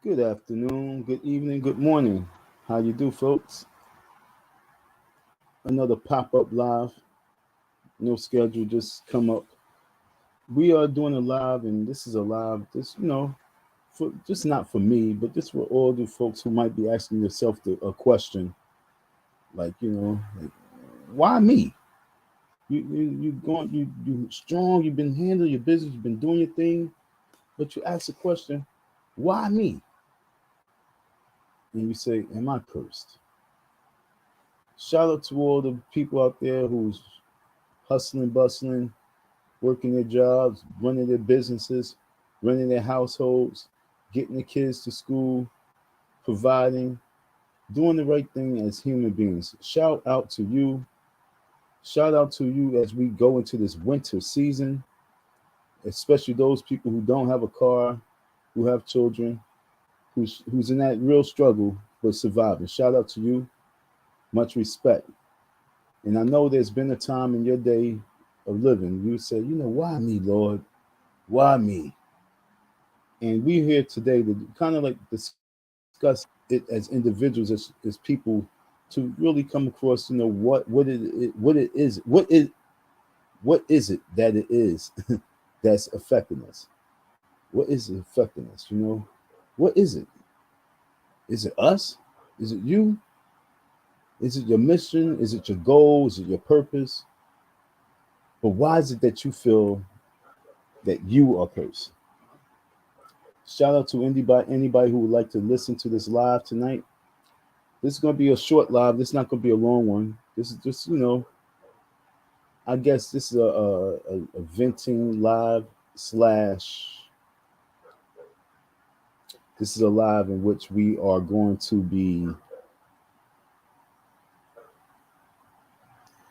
Good afternoon, good evening, good morning. How you do, folks? Another pop-up live. No schedule, just come up. We are doing a live, and this is a live. This, for just not for me, but this for all the folks who might be asking yourself a question, like like, why me? You going you strong. You've been handling your business. You've been doing your thing, but you ask the question, why me? And you say, am I cursed? Shout out to all the people out there who's hustling, bustling, working their jobs, running their businesses, running their households, getting the kids to school, providing, doing the right thing as human beings. Shout out to you. Shout out to you as we go into this winter season, especially those people who don't have a car, who have children, who's in that real struggle but surviving. Shout out to you. Much respect. And I know there's been a time in your day of living you say, why me, Lord? Why me? And we're here today to kind of like discuss it as individuals, as people, to really come across, what is it that it is that's affecting us? What is it affecting us? What is it? Is it us? Is it you? Is it your mission? Is it your goal? Is it your purpose? But why is it that you feel that you are cursed? Shout out to anybody who would like to listen to this live tonight. This is going to be a short live. This is not going to be a long one. This is just, I guess this is a venting live slash. This is a live in which we are going to be.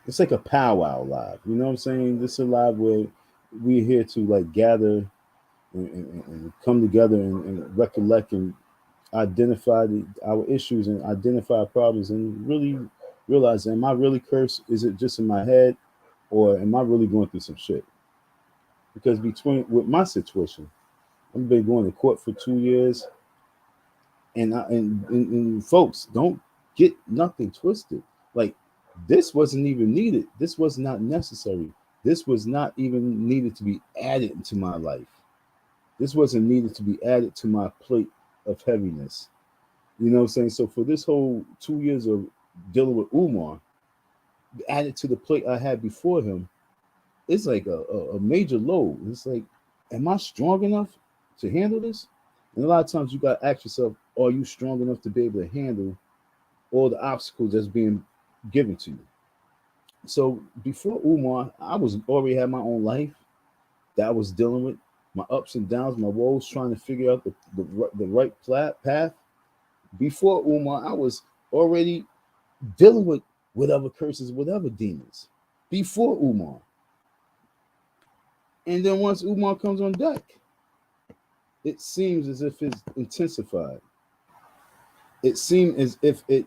It's like a powwow live. You know what I'm saying? This is a live where we're here to like gather and come together and recollect and identify our issues and identify our problems and really realize, am I really cursed? Is it just in my head, or am I really going through some shit? Because between with my situation, I've been going to court for 2 years, and folks, don't get nothing twisted. Like, this wasn't even needed. This was not necessary. This was not even needed to be added into my life. This wasn't needed to be added to my plate of heaviness. You know what I'm saying? So for this whole 2 years of dealing with Umar, added to the plate I had before him, it's like a major load. It's like, am I strong enough to handle this? And a lot of times you got to ask yourself, are you strong enough to be able to handle all the obstacles that's being given to you? So before Umar, I was already had my own life that I was dealing with, my ups and downs, my woes, trying to figure out the right path. Before Umar, I was already dealing with whatever curses, whatever demons. Before Umar. And then once Umar comes on deck, it seems as if it's intensified. It seemed as if it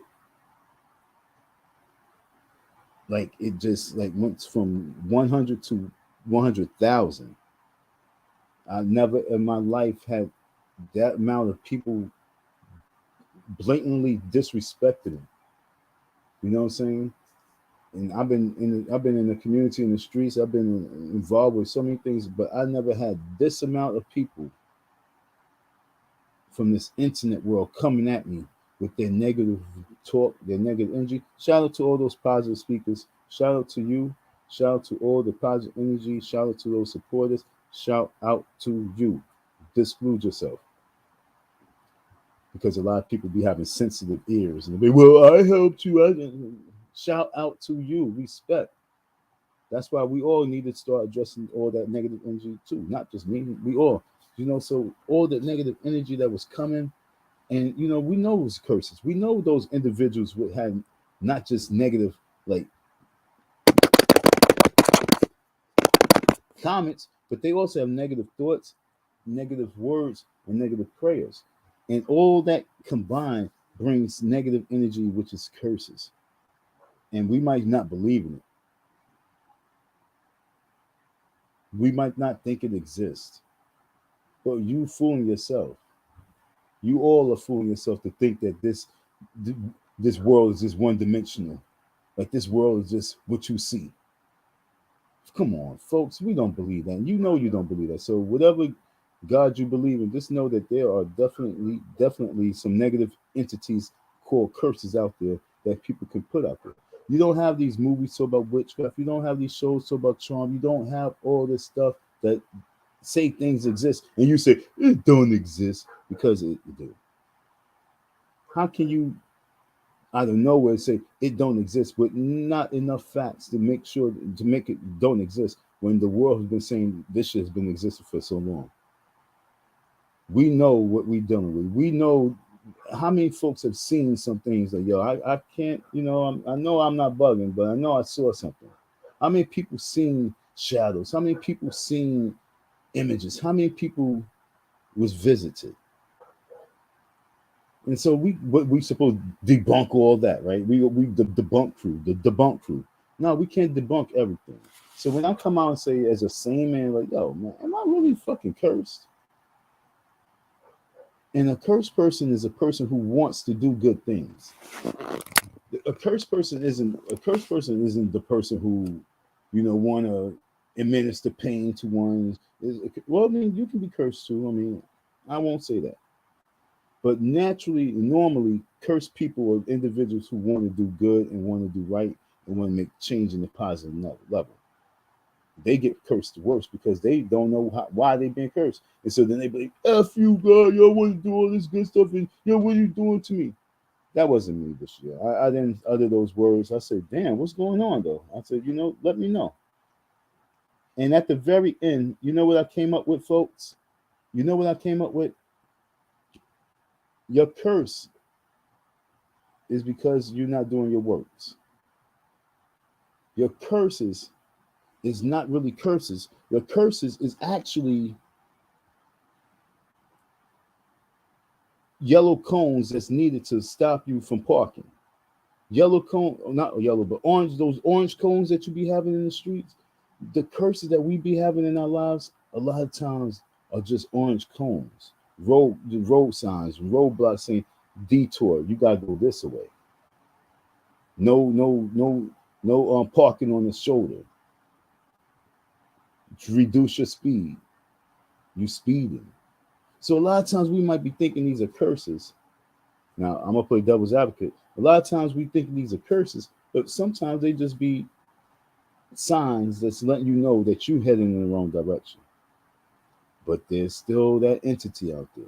just like went from 100 to 100,000. I never in my life had that amount of people blatantly disrespecting him. You know what I'm saying? And I've been in the community, in the streets. I've been involved with so many things, but I never had this amount of people from this internet world coming at me with their negative talk, their negative energy. Shout out to all those positive speakers. Shout out to you. Shout out to all the positive energy. Shout out to those supporters. Shout out to you. Disclose yourself. Because a lot of people be having sensitive ears and they be, well, I helped you. Shout out to you. Respect. That's why we all need to start addressing all that negative energy too. Not just me. We all. So all the negative energy that was coming, and we know it was curses. We know those individuals would have not just negative like comments, but they also have negative thoughts, negative words, and negative prayers. And all that combined brings negative energy, which is curses. And we might not believe in it. We might not think it exists. But you fooling yourself. You all are fooling yourself to think that this world is just one dimensional. Like this world is just what you see. Come on, folks, we don't believe that. You know you don't believe that. So whatever God you believe in, just know that there are definitely some negative entities called curses out there that people can put out there. You don't have these movies talk about witchcraft. You don't have these shows talk about charm. You don't have all this stuff that say things exist, and you say it don't exist because it do. How can you out of nowhere say it don't exist with not enough facts to make sure to make it don't exist when the world has been saying this shit has been existing for so long? We know what we're dealing with. We know how many folks have seen some things like, yo, I can't, I know I'm not bugging, but I know I saw something. How many people seen shadows? How many people seen images? How many people was visited? And so we supposed to debunk all that, right? We the debunk crew, the debunk crew. No, we can't debunk everything. So when I come out and say as a sane man, like, yo, man, am I really fucking cursed? And a cursed person is a person who wants to do good things. A cursed person isn't the person who, want to administer pain to one. Well, I mean, you can be cursed too. I mean, I won't say that. But normally, cursed people are individuals who want to do good and want to do right and want to make change in a positive level. They get cursed worse because they don't know why they've been cursed. And so then they be like, F you, God, yo, want to do all this good stuff, and yo, what are you doing to me? That wasn't me this year. I didn't utter those words. I said, damn, what's going on, though? I said, let me know. And at the very end, you know what I came up with, folks? You know what I came up with? Your curse is because you're not doing your works. Your curses is not really curses. Your curses is actually yellow cones that's needed to stop you from parking. Yellow cone, not yellow, but orange, those orange cones that you be having in the streets. The curses that we be having in our lives, a lot of times are just orange cones. Road signs, roadblocks saying detour, you gotta go this way. No parking on the shoulder. Reduce your speed. You speeding. So a lot of times we might be thinking these are curses. Now I'm gonna play devil's advocate. A lot of times we think these are curses, but sometimes they just be signs that's letting you know that you're heading in the wrong direction. But there's still that entity out there.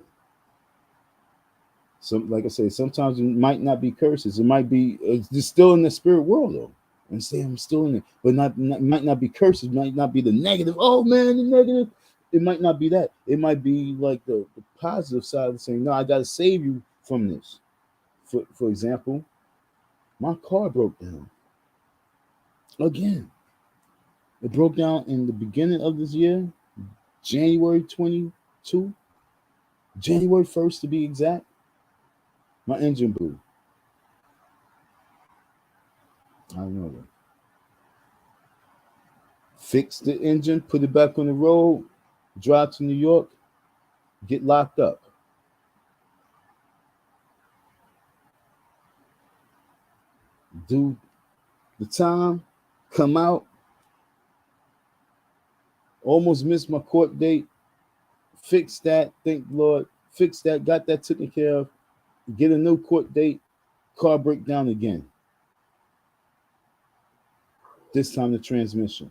Like I say, sometimes it might not be curses. It might be it's still in the spirit world though. And say I'm still in it, but might not be curses. Might not be the negative. Oh man, the negative. It might not be that. It might be like the positive side of saying, no, I got to save you from this. For example, my car broke down again. It broke down in the beginning of this year, January 22, January 1st to be exact. My engine blew. I don't know that. Fix the engine, put it back on the road, drive to New York, get locked up. Do the time, come out, almost missed my court date, fix that, thank Lord, fix that, got that taken care of, get a new court date, car break down again. This time the transmission.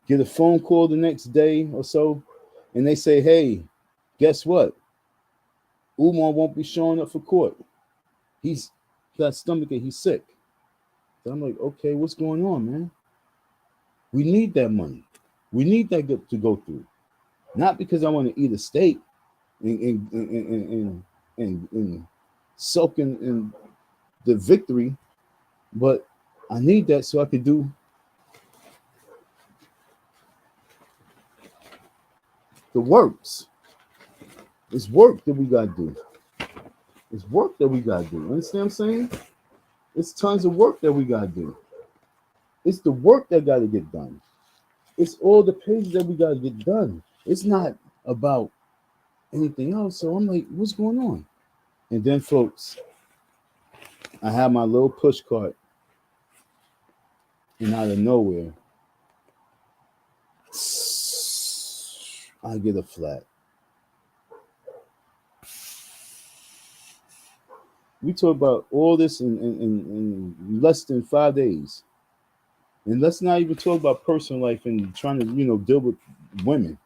Get a phone call the next day or so, and they say, hey, guess what? Umar won't be showing up for court. He's got stomachache, he's sick. So I'm like, okay, what's going on, man? We need that money. We need that to go through. Not because I want to eat a steak and soak in the victory, but I need that so I could do the works. It's work that we got to do. It's work that we got to do. Understand what I'm saying? It's tons of work that we got to do. It's the work that got to get done. It's all the pages that we gotta get done. It's not about anything else. So I'm like, what's going on? And then, folks, I have my little push cart, and out of nowhere, I get a flat. We talk about all this in less than 5 days. And let's not even talk about personal life and trying to, deal with women.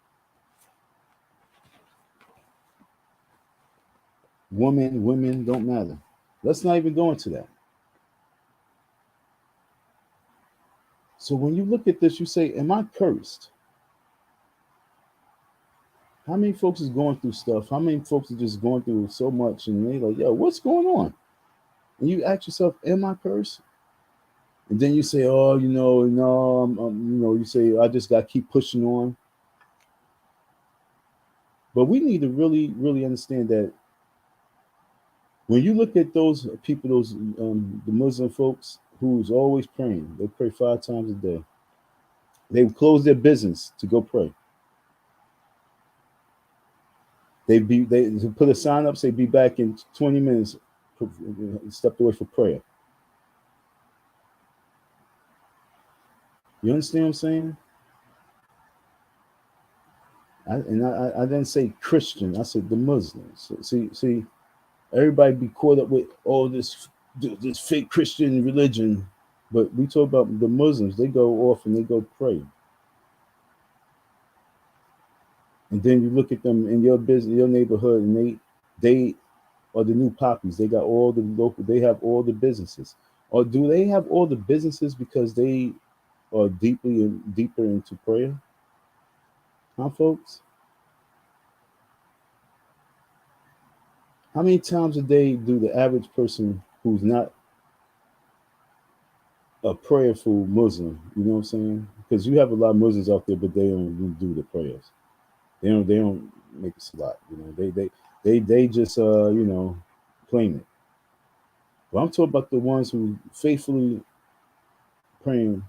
Women don't matter. Let's not even go into that. So when you look at this, you say, am I cursed? How many folks is going through stuff? How many folks are just going through so much and they like, yo, what's going on? And you ask yourself, am I cursed? And then you say, oh, no, you say, I just got to keep pushing on. But we need to really, really understand that when you look at those people, the Muslim folks who's always praying, they pray 5 times a day. They close their business to go pray. They put a sign up, say be back in 20 minutes, stepped away for prayer. You understand what I'm saying? I didn't say Christian. I said the Muslims. See, everybody be caught up with all this fake Christian religion, but we talk about the Muslims. They go off and they go pray. And then you look at them in your business, your neighborhood, and they are the new poppies. They got all the local. They have all the businesses. Or do they have all the businesses because they are deeper into prayer? Huh, folks? How many times a day do the average person who's not a prayerful Muslim, you know what I'm saying? Because you have a lot of Muslims out there, but they don't even do the prayers. They don't make a salat. They just claim it. But I'm talking about the ones who faithfully praying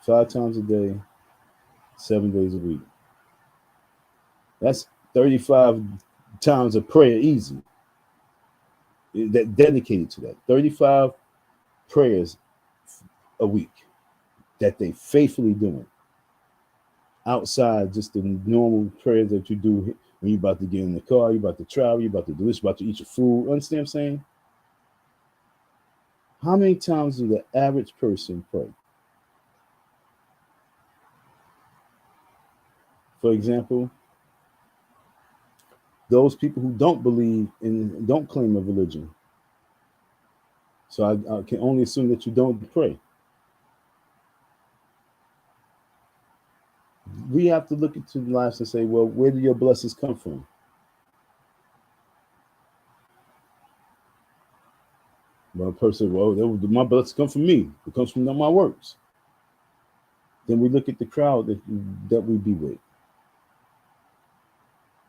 5 times a day, 7 days a week. That's 35 times of prayer easy. That dedicated to that. 35 prayers a week that they faithfully doing. Outside just the normal prayers that you do when you're about to get in the car, you're about to travel, you're about to do this, you're about to eat your food. Understand what I'm saying? How many times do the average person pray? For example, those people who don't believe and don't claim a religion. So I can only assume that you don't pray. We have to look into the lives and say, well, where do your blessings come from? Well, a person, well, my blessings come from me. It comes from my works. Then we look at the crowd that we be with.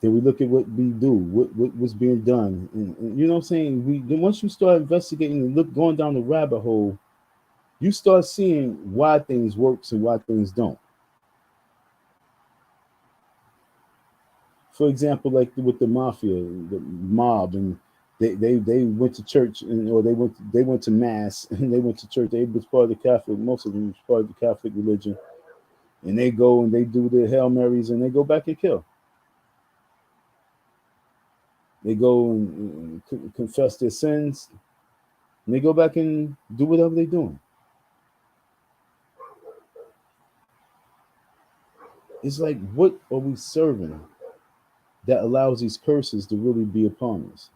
Then we look at what we do, what's being done. And you know what I'm saying? Then once you start investigating and going down the rabbit hole, you start seeing why things works and why things don't. For example, like with the mafia, the mob, and they went to church or they went to mass and they went to church. They was part of the Catholic. Most of them was part of the Catholic religion, and they go and they do the Hail Marys and they go back and kill. They go and confess their sins, and they go back and do whatever they're doing. It's like, what are we serving that allows these curses to really be upon us?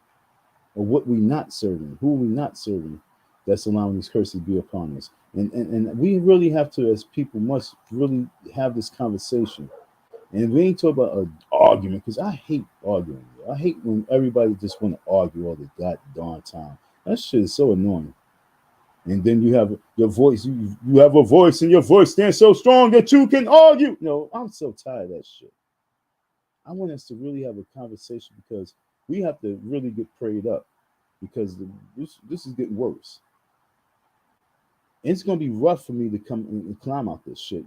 Or what we not serving? Who are we not serving that's allowing these curses to be upon us? And we really have to, as people, must really have this conversation. And we ain't talking about an argument, because I hate arguing. I hate when everybody just want to argue all the goddamn time. That shit is so annoying. And then you have your voice. You have a voice, and your voice stands so strong that you can argue. No, I'm so tired of that shit. I want us to really have a conversation, because we have to really get prayed up, because this is getting worse. It's gonna be rough for me to come and climb out this shit,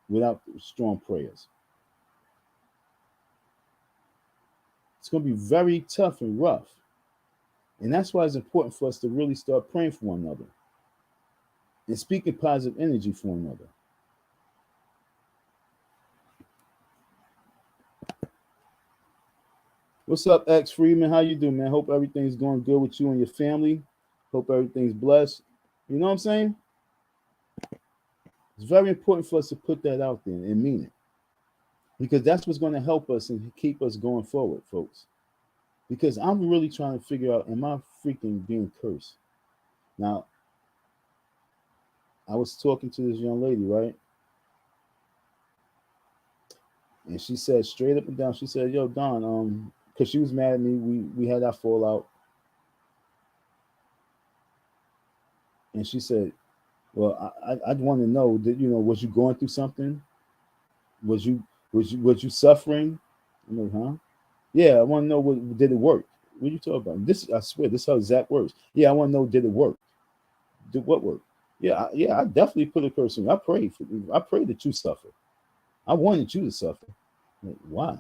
without strong prayers. It's gonna be very tough and rough. And that's why it's important for us to really start praying for one another and speaking positive energy for one another. What's up, X Freeman? How you doing, man? Hope everything's going good with you and your family. Hope everything's blessed. You know what I'm saying? It's very important for us to put that out there and mean it. Because that's what's going to help us and keep us going forward, folks. Because I'm really trying to figure out, am I freaking being cursed? Now, I was talking to this young lady, right? And she said straight up and down, she said, yo, Don, because she was mad at me. We had our fallout. And she said, well, I'd want to know that, was you going through something? Was you suffering? I'm like, huh? Yeah, I want to know, did it work? What are you talking about? This, I swear, this is how exact words. Yeah, I want to know, did it work? Did what work? Yeah, I definitely put a curse on you. I pray that you suffer. I wanted you to suffer. Like, why?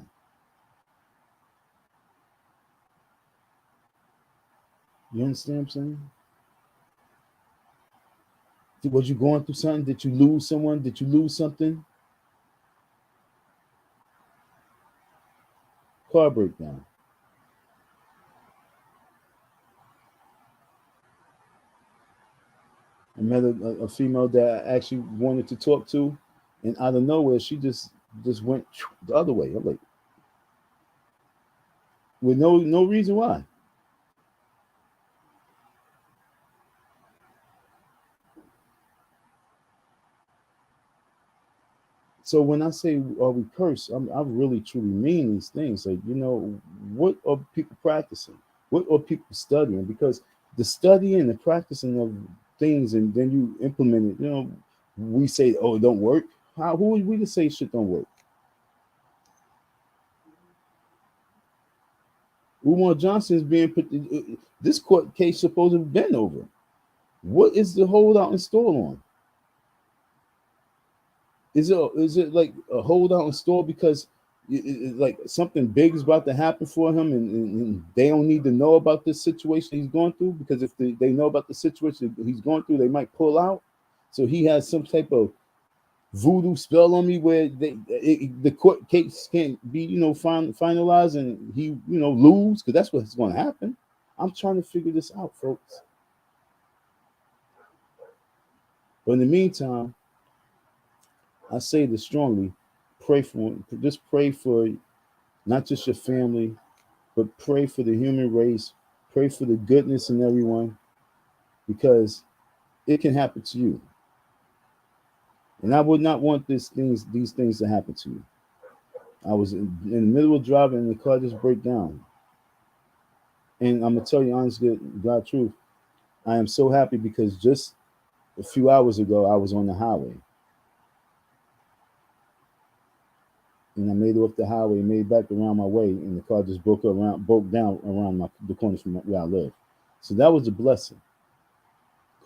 You understand what I'm saying? Was you going through something? Did you lose someone? Did you lose something? Car breakdown. I met a female that I actually wanted to talk to, and out of nowhere, she just went the other way. I'm like, with no reason why. So when I say are we cursed, I really truly mean these things. Like, what are people practicing? What are people studying? Because the studying and the practicing of things, and then you implement it. We say, oh, it don't work. Who are we to say shit don't work? Umar Johnson is being put. This court case supposed to have been over. What is the holdout installed on? Is it like a holdout installed because like something big is about to happen for him, and they don't need to know about this situation he's going through? Because if they know about the situation he's going through, they might pull out. So he has some type of voodoo spell on me where the court case can't be finalized, and he lose, because that's what's going to happen. I'm trying to figure this out, folks. But in the meantime, I say this strongly: pray for not just your family, but pray for the human race. Pray for the goodness in everyone, because it can happen to you. And I would not want these things to happen to you. I was in the middle of driving, and the car just broke down. And I'm gonna tell you honestly, God truth, I am so happy, because just a few hours ago I was on the highway, and I made it off the highway, made it back around my way, and the car just broke down around the corner from where I live. So that was a blessing.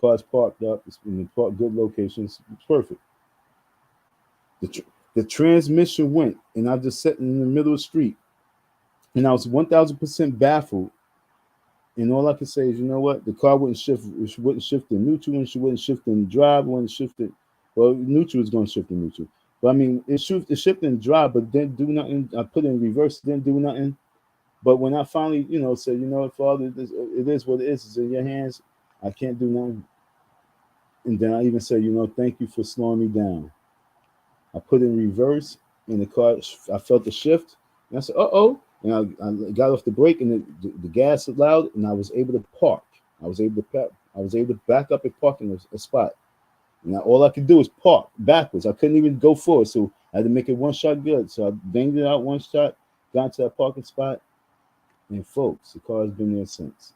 Car's parked up, it's in the good locations, it's perfect. The transmission went, and I just sat in the middle of the street, and I was 1,000% baffled. And all I could say is, you know what? The car wouldn't shift. It wouldn't shift in neutral, and she wouldn't shift in drive. Wouldn't shift it. Well, neutral is going to shift in neutral. But I mean, it shifted in drive, but didn't do nothing. I put it in reverse, didn't do nothing. But when I finally, said, Father, it is what it is. It's in your hands. I can't do nothing. And then I even said, thank you for slowing me down. I put it in reverse, and the car, I felt the shift, and I said, uh-oh. And I got off the brake, and the gas was loud, and I was able to park. I was able to back up and park in a spot. And all I could do was park backwards. I couldn't even go forward, so I had to make it one shot good. So I banged it out one shot, got into that parking spot, and folks, the car has been there since.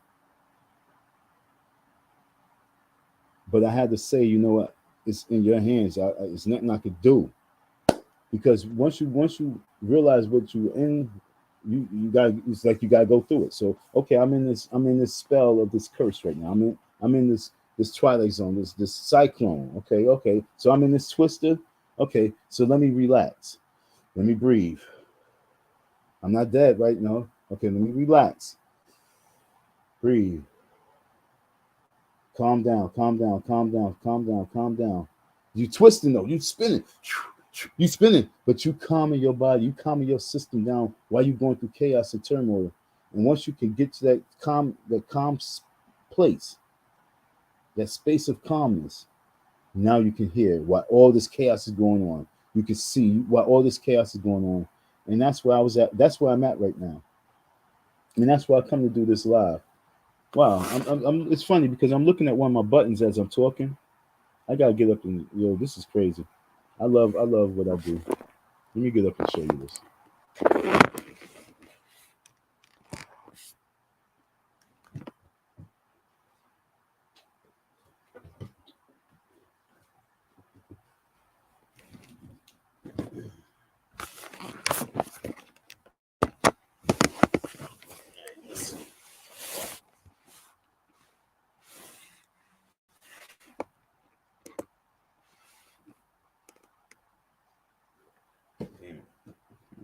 But I had to say, you know what? It's in your hands. It's nothing I could do, because once you realize what you're in, you got, it's like you got to go through it. So okay, I'm in this spell of this curse right now. I'm in this this twilight zone, this cyclone. Okay. So I'm in this twister. Okay, so let me relax. Let me breathe. I'm not dead right now. Okay, let me relax. Breathe. Calm down, calm down, calm down, calm down, calm down. You twisting though, you spinning. You spinning, but you calming your body, you calming your system down while you're going through chaos and turmoil. And once you can get to that calm place, that space of calmness, now you can hear why all this chaos is going on. You can see why all this chaos is going on. And that's where I was at. That's where I'm at right now. And that's why I come to do this live. Wow, it's funny because I'm looking at one of my buttons as I'm talking. I gotta get up and this is crazy. I love what I do. Let me get up and show you this.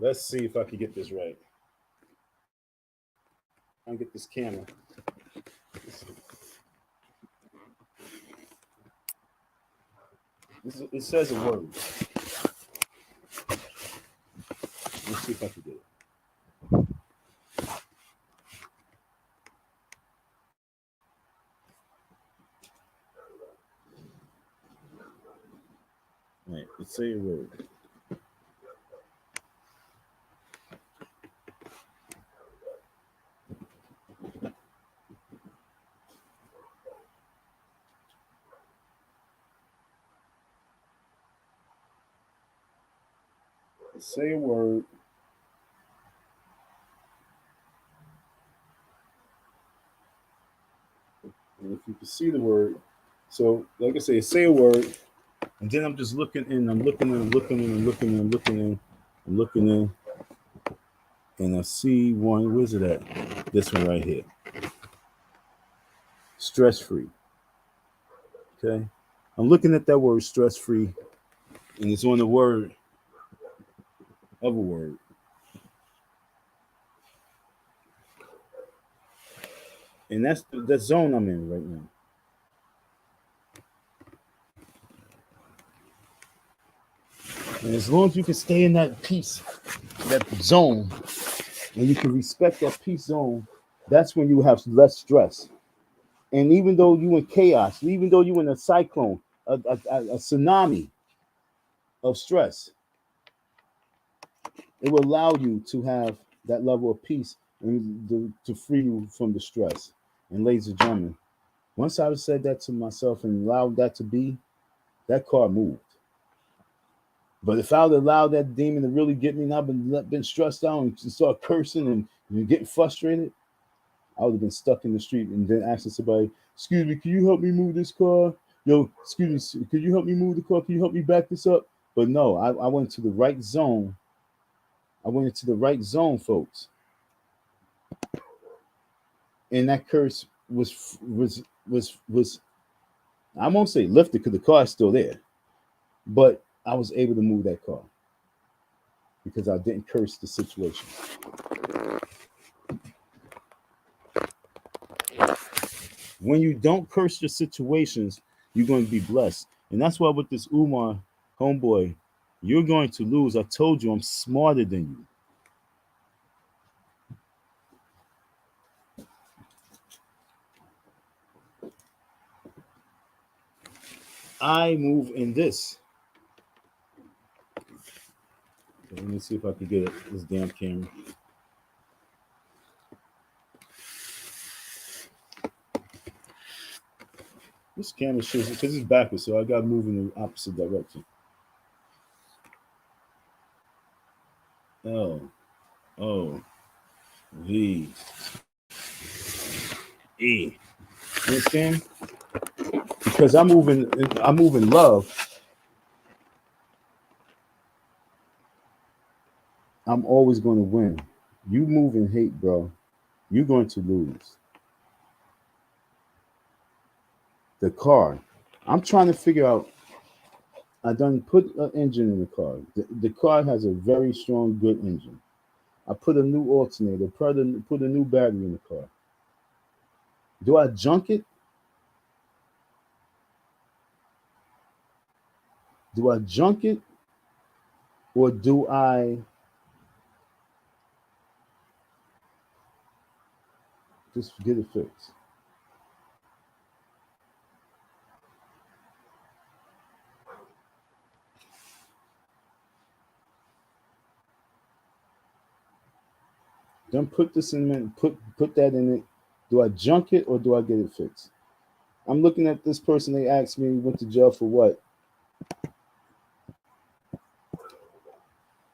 Let's see if I can get this right. I'll get this camera. It says a word. Let's see if I can get it. Right, let's say a word. Say a word. And if you can see the word, so like I say a word, and then I'm just looking in, I'm looking in, I'm looking in, I'm looking in, I'm looking in, I'm looking in, and I see one. Where's it at? This one right here. Stress free. Okay. I'm looking at that word stress free, and it's on the word of a word. And that's the zone I'm in right now. And as long as you can stay in that peace, that zone, and you can respect that peace zone, that's when you have less stress. And even though you in chaos, even though you in a cyclone, a tsunami of stress, it will allow you to have that level of peace and to free you from the stress. And ladies and gentlemen, once I said that to myself and allowed that to be, that car moved. But if I would allow that demon to really get me, and I've been stressed out and start cursing and getting frustrated, I would have been stuck in the street and then asking somebody, "Excuse me, can you help me move this car? Yo, excuse me, can you help me move the car? Can you help me back this up?" But no, I went to the right zone. I went into the right zone, folks. And that curse was I won't say lifted because the car is still there, but I was able to move that car because I didn't curse the situation. When you don't curse your situations, you're going to be blessed. And that's why with this Umar homeboy, you're going to lose. I told you I'm smarter than you. I move in this. Okay, let me see if I can get this damn camera. This camera shows it because it's backwards, so I got to move in the opposite direction. L O V E. You understand? Because I'm moving love. I'm always going to win. You move in hate, bro. You're going to lose. The car. I'm trying to figure out. I done put an engine in the car. The car has a very strong, good engine. I put a new alternator, put a new battery in the car. Do I junk it? Do I junk it? Or do I just get it fixed? Then put this in, put that in it. Do I junk it or do I get it fixed? I'm looking at this person. They asked me went to jail for what?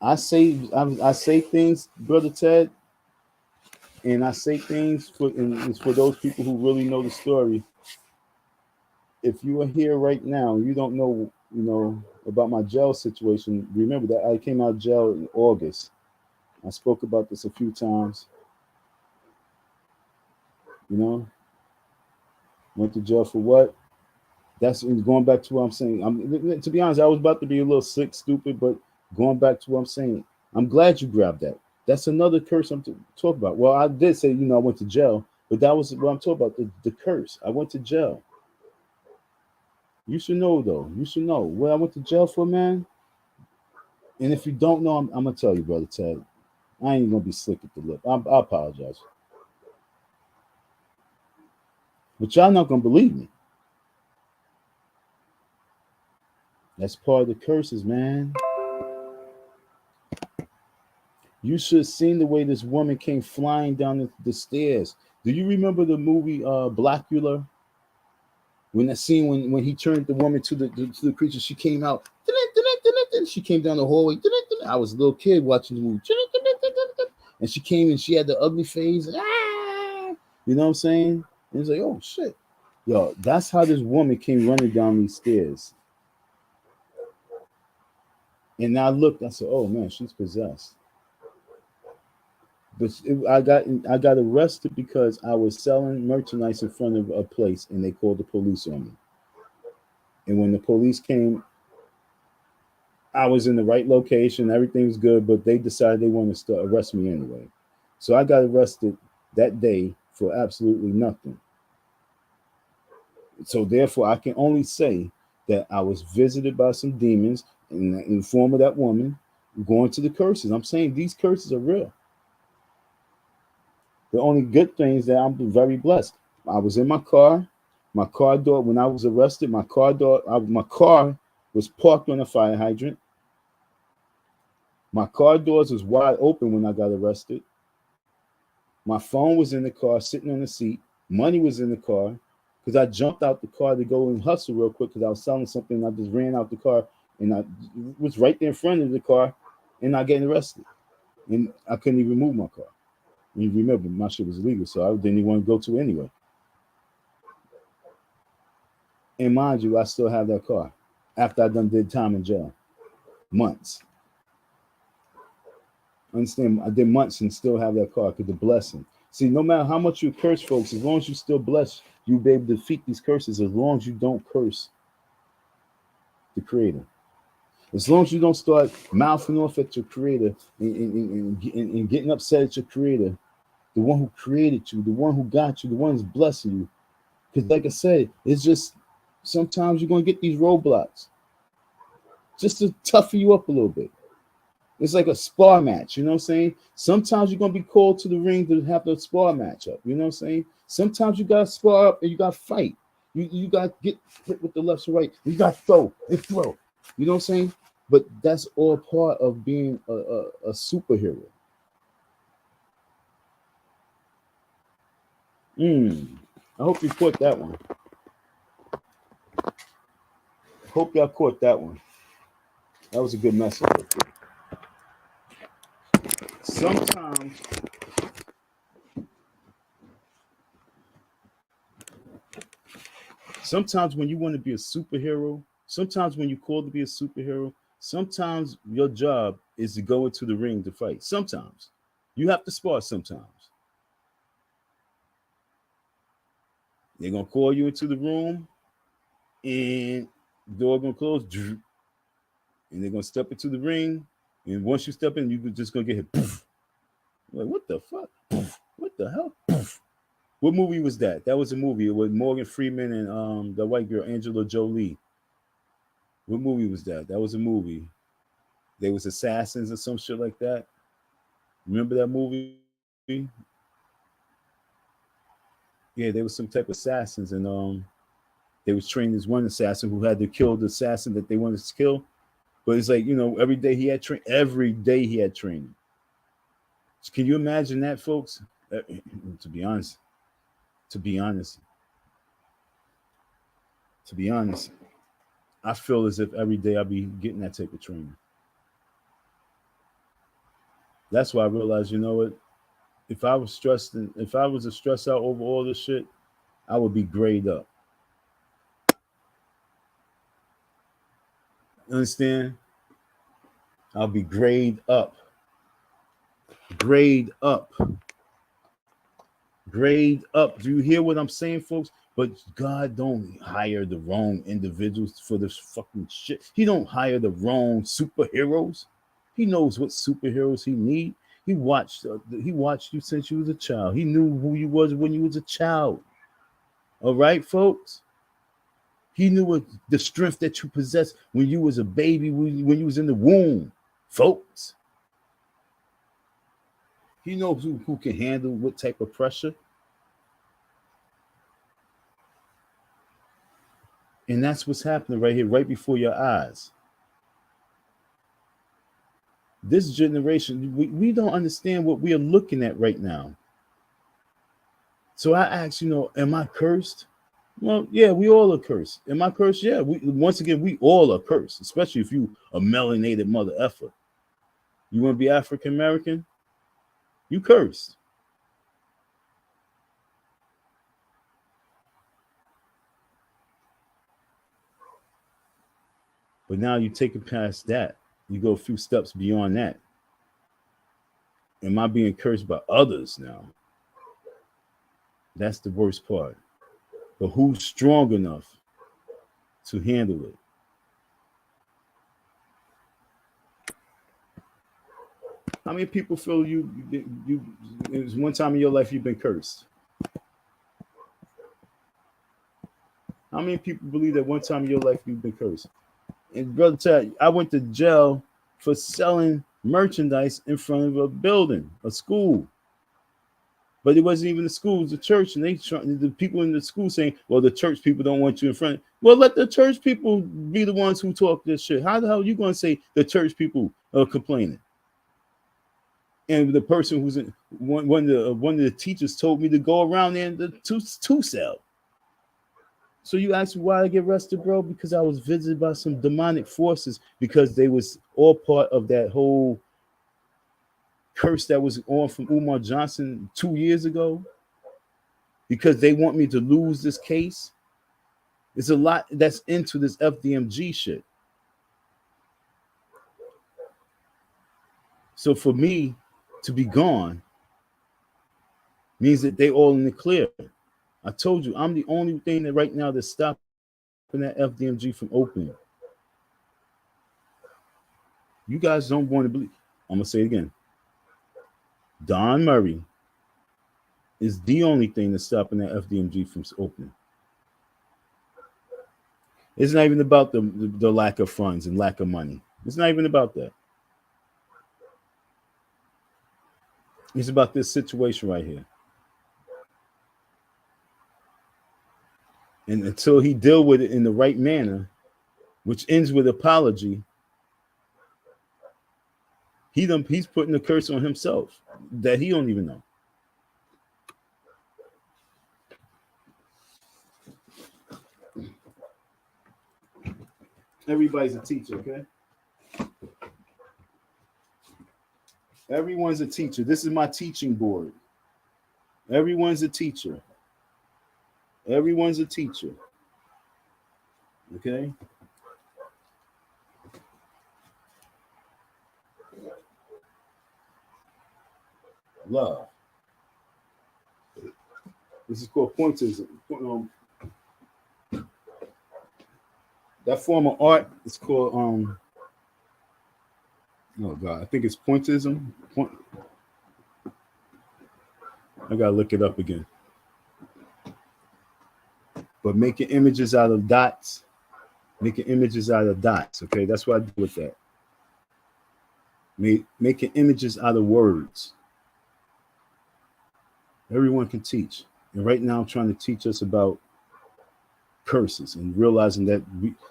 I say things, brother Ted, and I say things and it's for those people who really know the story. If you are here right now, you don't know, about my jail situation. Remember that I came out of jail in August. I spoke about this a few times. Went to jail for what? That's going back to what I'm saying. To be honest, I was about to be a little sick, stupid, but going back to what I'm saying, I'm glad you grabbed that. That's another curse I'm talking about. Well, I did say, I went to jail, but that was what I'm talking about, the curse. I went to jail. You should know, though. You should know what I went to jail for, man. And if you don't know, I'm going to tell you, Brother Ted. I ain't going to be slick at the lip. I apologize. But y'all not going to believe me. That's part of the curses, man. You should have seen the way this woman came flying down the stairs. Do you remember the movie Blackula? When that scene when he turned the woman to the creature, she came out. She came down the hallway. I was a little kid watching the movie. And she came and she had the ugly face. You know what I'm saying? And it's like, oh shit. Yo, that's how this woman came running down these stairs. And I looked, I said, oh man, she's possessed. But I got arrested because I was selling merchandise in front of a place and they called the police on me. And when the police came, I was in the right location, everything was good, but they decided they wanted to arrest me anyway. So I got arrested that day for absolutely nothing. So therefore, I can only say that I was visited by some demons in the form of that woman going to the curses. I'm saying these curses are real. The only good thing is that I'm very blessed. I was in my car. My car door, when I was arrested, my car was parked on a fire hydrant. My car doors was wide open when I got arrested. My phone was in the car, sitting on the seat. Money was in the car because I jumped out the car to go and hustle real quick because I was selling something. I just ran out the car and I was right there in front of the car and I getting arrested. And I couldn't even move my car. And you remember, my shit was illegal, so I didn't even want to go to anyway. And mind you, I still have that car after I did time in jail. Months. Understand? I did months and still have that car because the blessing. See, no matter how much you curse folks, as long as you still bless, you'll be able to defeat these curses as long as you don't curse the Creator. As long as you don't start mouthing off at your Creator and getting upset at your Creator, the one who created you, the one who got you, the one who's blessing you. Because like I said, it's just sometimes you're going to get these roadblocks just to toughen you up a little bit. It's like a spar match, you know what I'm saying? Sometimes you're going to be called to the ring to have the spar match up, you know what I'm saying? Sometimes you got to spar up and you got to fight. You got to get hit with the left or right. You got to throw and throw, you know what I'm saying? But that's all part of being a superhero. I hope you caught that one. Hope y'all caught that one. That was a good message. Sometimes when you want to be a superhero, sometimes when you're called to be a superhero, sometimes your job is to go into the ring to fight. Sometimes you have to spar sometimes. They're going to call you into the room and door gonna close, and they're gonna step into the ring. And once you step in, you're just gonna get hit. Poof. Like, what the fuck? Poof. What the hell? Poof. What movie was that? That was a movie with Morgan Freeman and the white girl Angela Jolie. What movie was that? That was a movie. There was assassins or some shit like that. Remember that movie? Yeah, there was some type of assassins, and they was training this one assassin who had to kill the assassin that they wanted to kill. But it's like, every day he had every day he had training. So can you imagine that, folks? To be honest, to be honest, to be honest, I feel as if every day I be getting that type of training. That's why I realized, you know what? If I was stressed, and if I was to stress out over all this shit, I would be grayed up. Understand? I'll be grayed up, grayed up, grayed up. Do you hear what I'm saying, folks? But God don't hire the wrong individuals for this fucking shit. He don't hire the wrong superheroes. He knows what superheroes he need. He watched you since you was a child. He knew who you was when you was a child. All right, folks. He knew what the strength that you possessed when you was a baby, when you was in the womb, folks. He knows who can handle what type of pressure. And that's what's happening right here, right before your eyes. This generation, we don't understand what we are looking at right now. So I ask, am I cursed? Well, yeah, we all are cursed. Am I cursed? Yeah. Once again, we all are cursed, especially if you a melanated mother effer. You want to be African American? You cursed. But now you take it past that. You go a few steps beyond that. Am I being cursed by others now? That's the worst part. But who's strong enough to handle it? How many people feel you it was one time in your life you've been cursed? How many people believe that one time in your life you've been cursed? And brother Chad, I went to jail for selling merchandise in front of a building, a school. But it wasn't even the school, it was the church. And the people in the school saying, well, the church people don't want you in front. Well, let the church people be the ones who talk this shit. How the hell are you going to say the church people are complaining? And the person who's in one of the teachers told me to go around there in the two cell. So you asked me why I get arrested, bro? Because I was visited by some demonic forces, because they was all part of that whole curse that was on from Umar Johnson 2 years ago. Because they want me to lose this case. It's a lot that's into this FDMG shit. So for me to be gone means that they all in the clear. I told you, I'm the only thing that right now that's stopping that FDMG from opening. You guys don't want to believe. I'm going to say it again. Don Murray is the only thing that's stopping that FDMG from opening. It's not even about the lack of funds and lack of money. It's not even about that. It's about this situation right here. And until he deal with it in the right manner, which ends with apology, he's putting the curse on himself that he don't even know. Everybody's a teacher, okay? Everyone's a teacher. This is my teaching board. Everyone's a teacher. Everyone's a teacher. Okay? Love. This is called pointers. That form of art is called oh god, I think it's pointism. I gotta look it up again. But making images out of dots, okay? That's what I do with that. Making images out of words. Everyone can teach. And right now I'm trying to teach us about curses and realizing that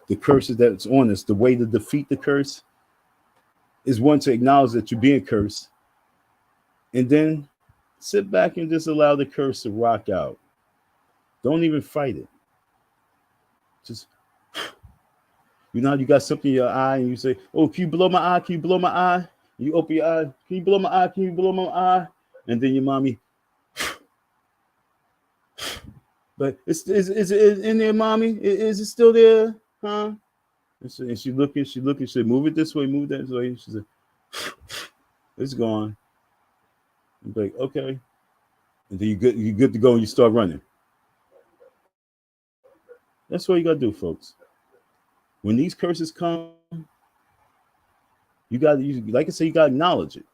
the curses that's on us, the way to defeat the curse is one, to acknowledge that you're being cursed, and then sit back and just allow the curse to rock out. Don't even fight it. Just, you know, you got something in your eye and you say, oh, can you blow my eye? Can you blow my eye? You open your eye. Can you blow my eye? Can you blow my eye? And then your mommy, but is it in there, mommy? Is it still there? Huh? And she looking, she said, move it this way, move that way. She said, it's gone. I'm like, okay. And then you good to go and you start running. That's what you gotta do, folks. When these curses come, you like I say, you gotta acknowledge it.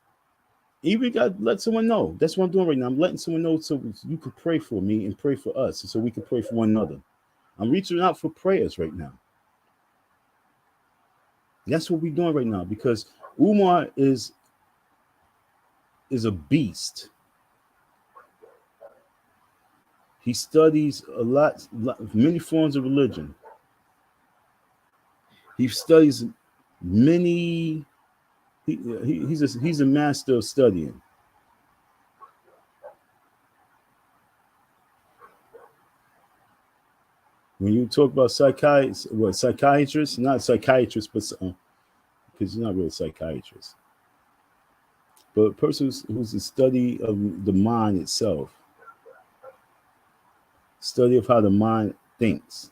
Even got to let someone know. That's what I'm doing right now. I'm letting someone know so you can pray for me and pray for us, and so we can pray for one another. I'm reaching out for prayers right now. That's what we're doing right now, because Umar is a beast. He studies a lot, many forms of religion. He studies many. He's a master of studying. When you talk about psychiatrists, not psychiatrists, but because you're not really a psychiatrist, but a person who's the study of the mind itself, study of how the mind thinks,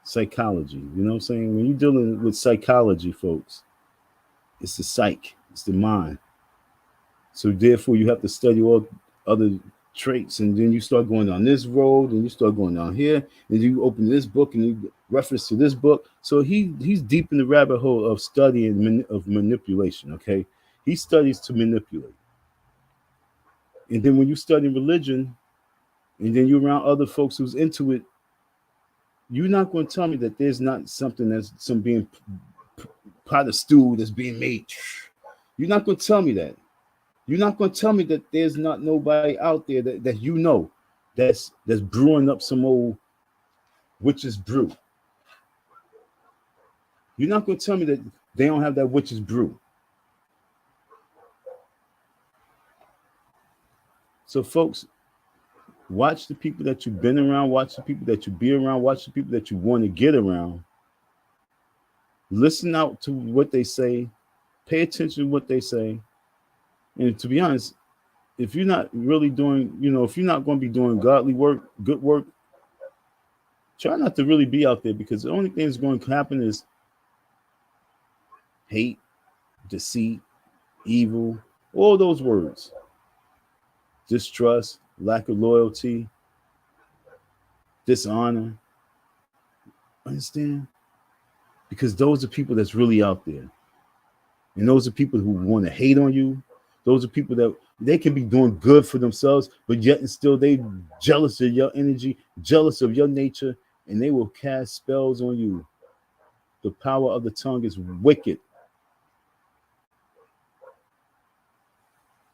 psychology. You know what I'm saying? When you're dealing with psychology, folks, it's the psyche, it's the mind. So therefore, you have to study all other traits, and then you start going down this road, and you start going down here, and you open this book, and you reference to this book. So he's deep in the rabbit hole of studying of manipulation. Okay, he studies to manipulate, and then when you study religion, and then you're around other folks who's into it, you're not going to tell me that there's not something that's some being pot of stew that's being made. You're not going to tell me that. You're not going to tell me that there's not nobody out there that you know that's brewing up some old witch's brew. You're not going to tell me that they don't have that witch's brew. So, folks, watch the people that you've been around, watch the people that you be around, watch the people that you want to get around. Listen out to what they say, pay attention to what they say. And to be honest, if you're not really doing, if you're not going to be doing godly work, good work, try not to really be out there, because the only thing that's going to happen is hate, deceit, evil, all those words. Distrust, lack of loyalty, dishonor. Understand? Because those are people that's really out there. And those are people who want to hate on you. Those are people that they can be doing good for themselves, but yet and still they jealous of your energy, jealous of your nature, and they will cast spells on you. The power of the tongue is wicked.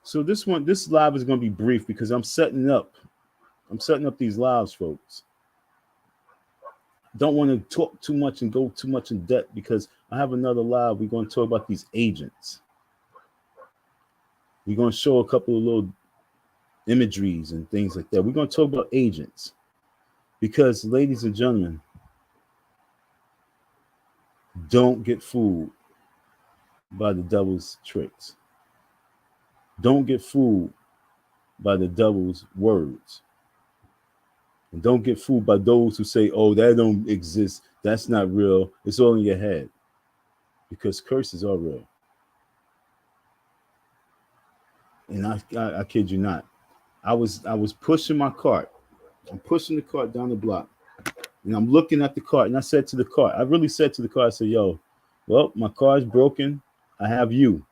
So this live is going to be brief, because I'm setting up these lives, folks. Don't want to talk too much and go too much in depth, because I have another live. We're going to talk about these agents. We're going to show a couple of little imageries and things like that. We're going to talk about agents, because, ladies and gentlemen, don't get fooled by the devil's tricks. Don't get fooled by the devil's words. And don't get fooled by those who say, oh, that don't exist. That's not real. It's all in your head. Because curses are real. And I kid you not. I was pushing my cart. I'm pushing the cart down the block. And I'm looking at the cart, and I said to the cart, I really said to the cart, I said, yo, well, my car's broken. I have you.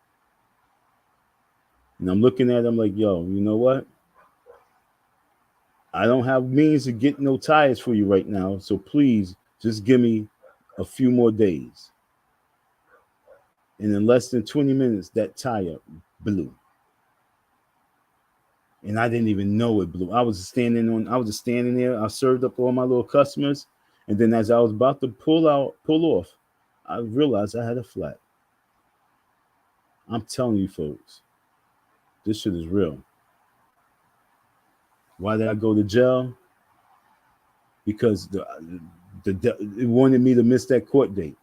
And I'm looking at him like, yo, you know what? I don't have means to get no tires for you right now. So please just give me a few more days. And in less than 20 minutes, that tire blew. And I didn't even know it blew. I was just standing there. I served up all my little customers. And then as I was about to pull off, I realized I had a flat. I'm telling you folks, this shit is real. Why did I go to jail? Because it wanted me to miss that court date.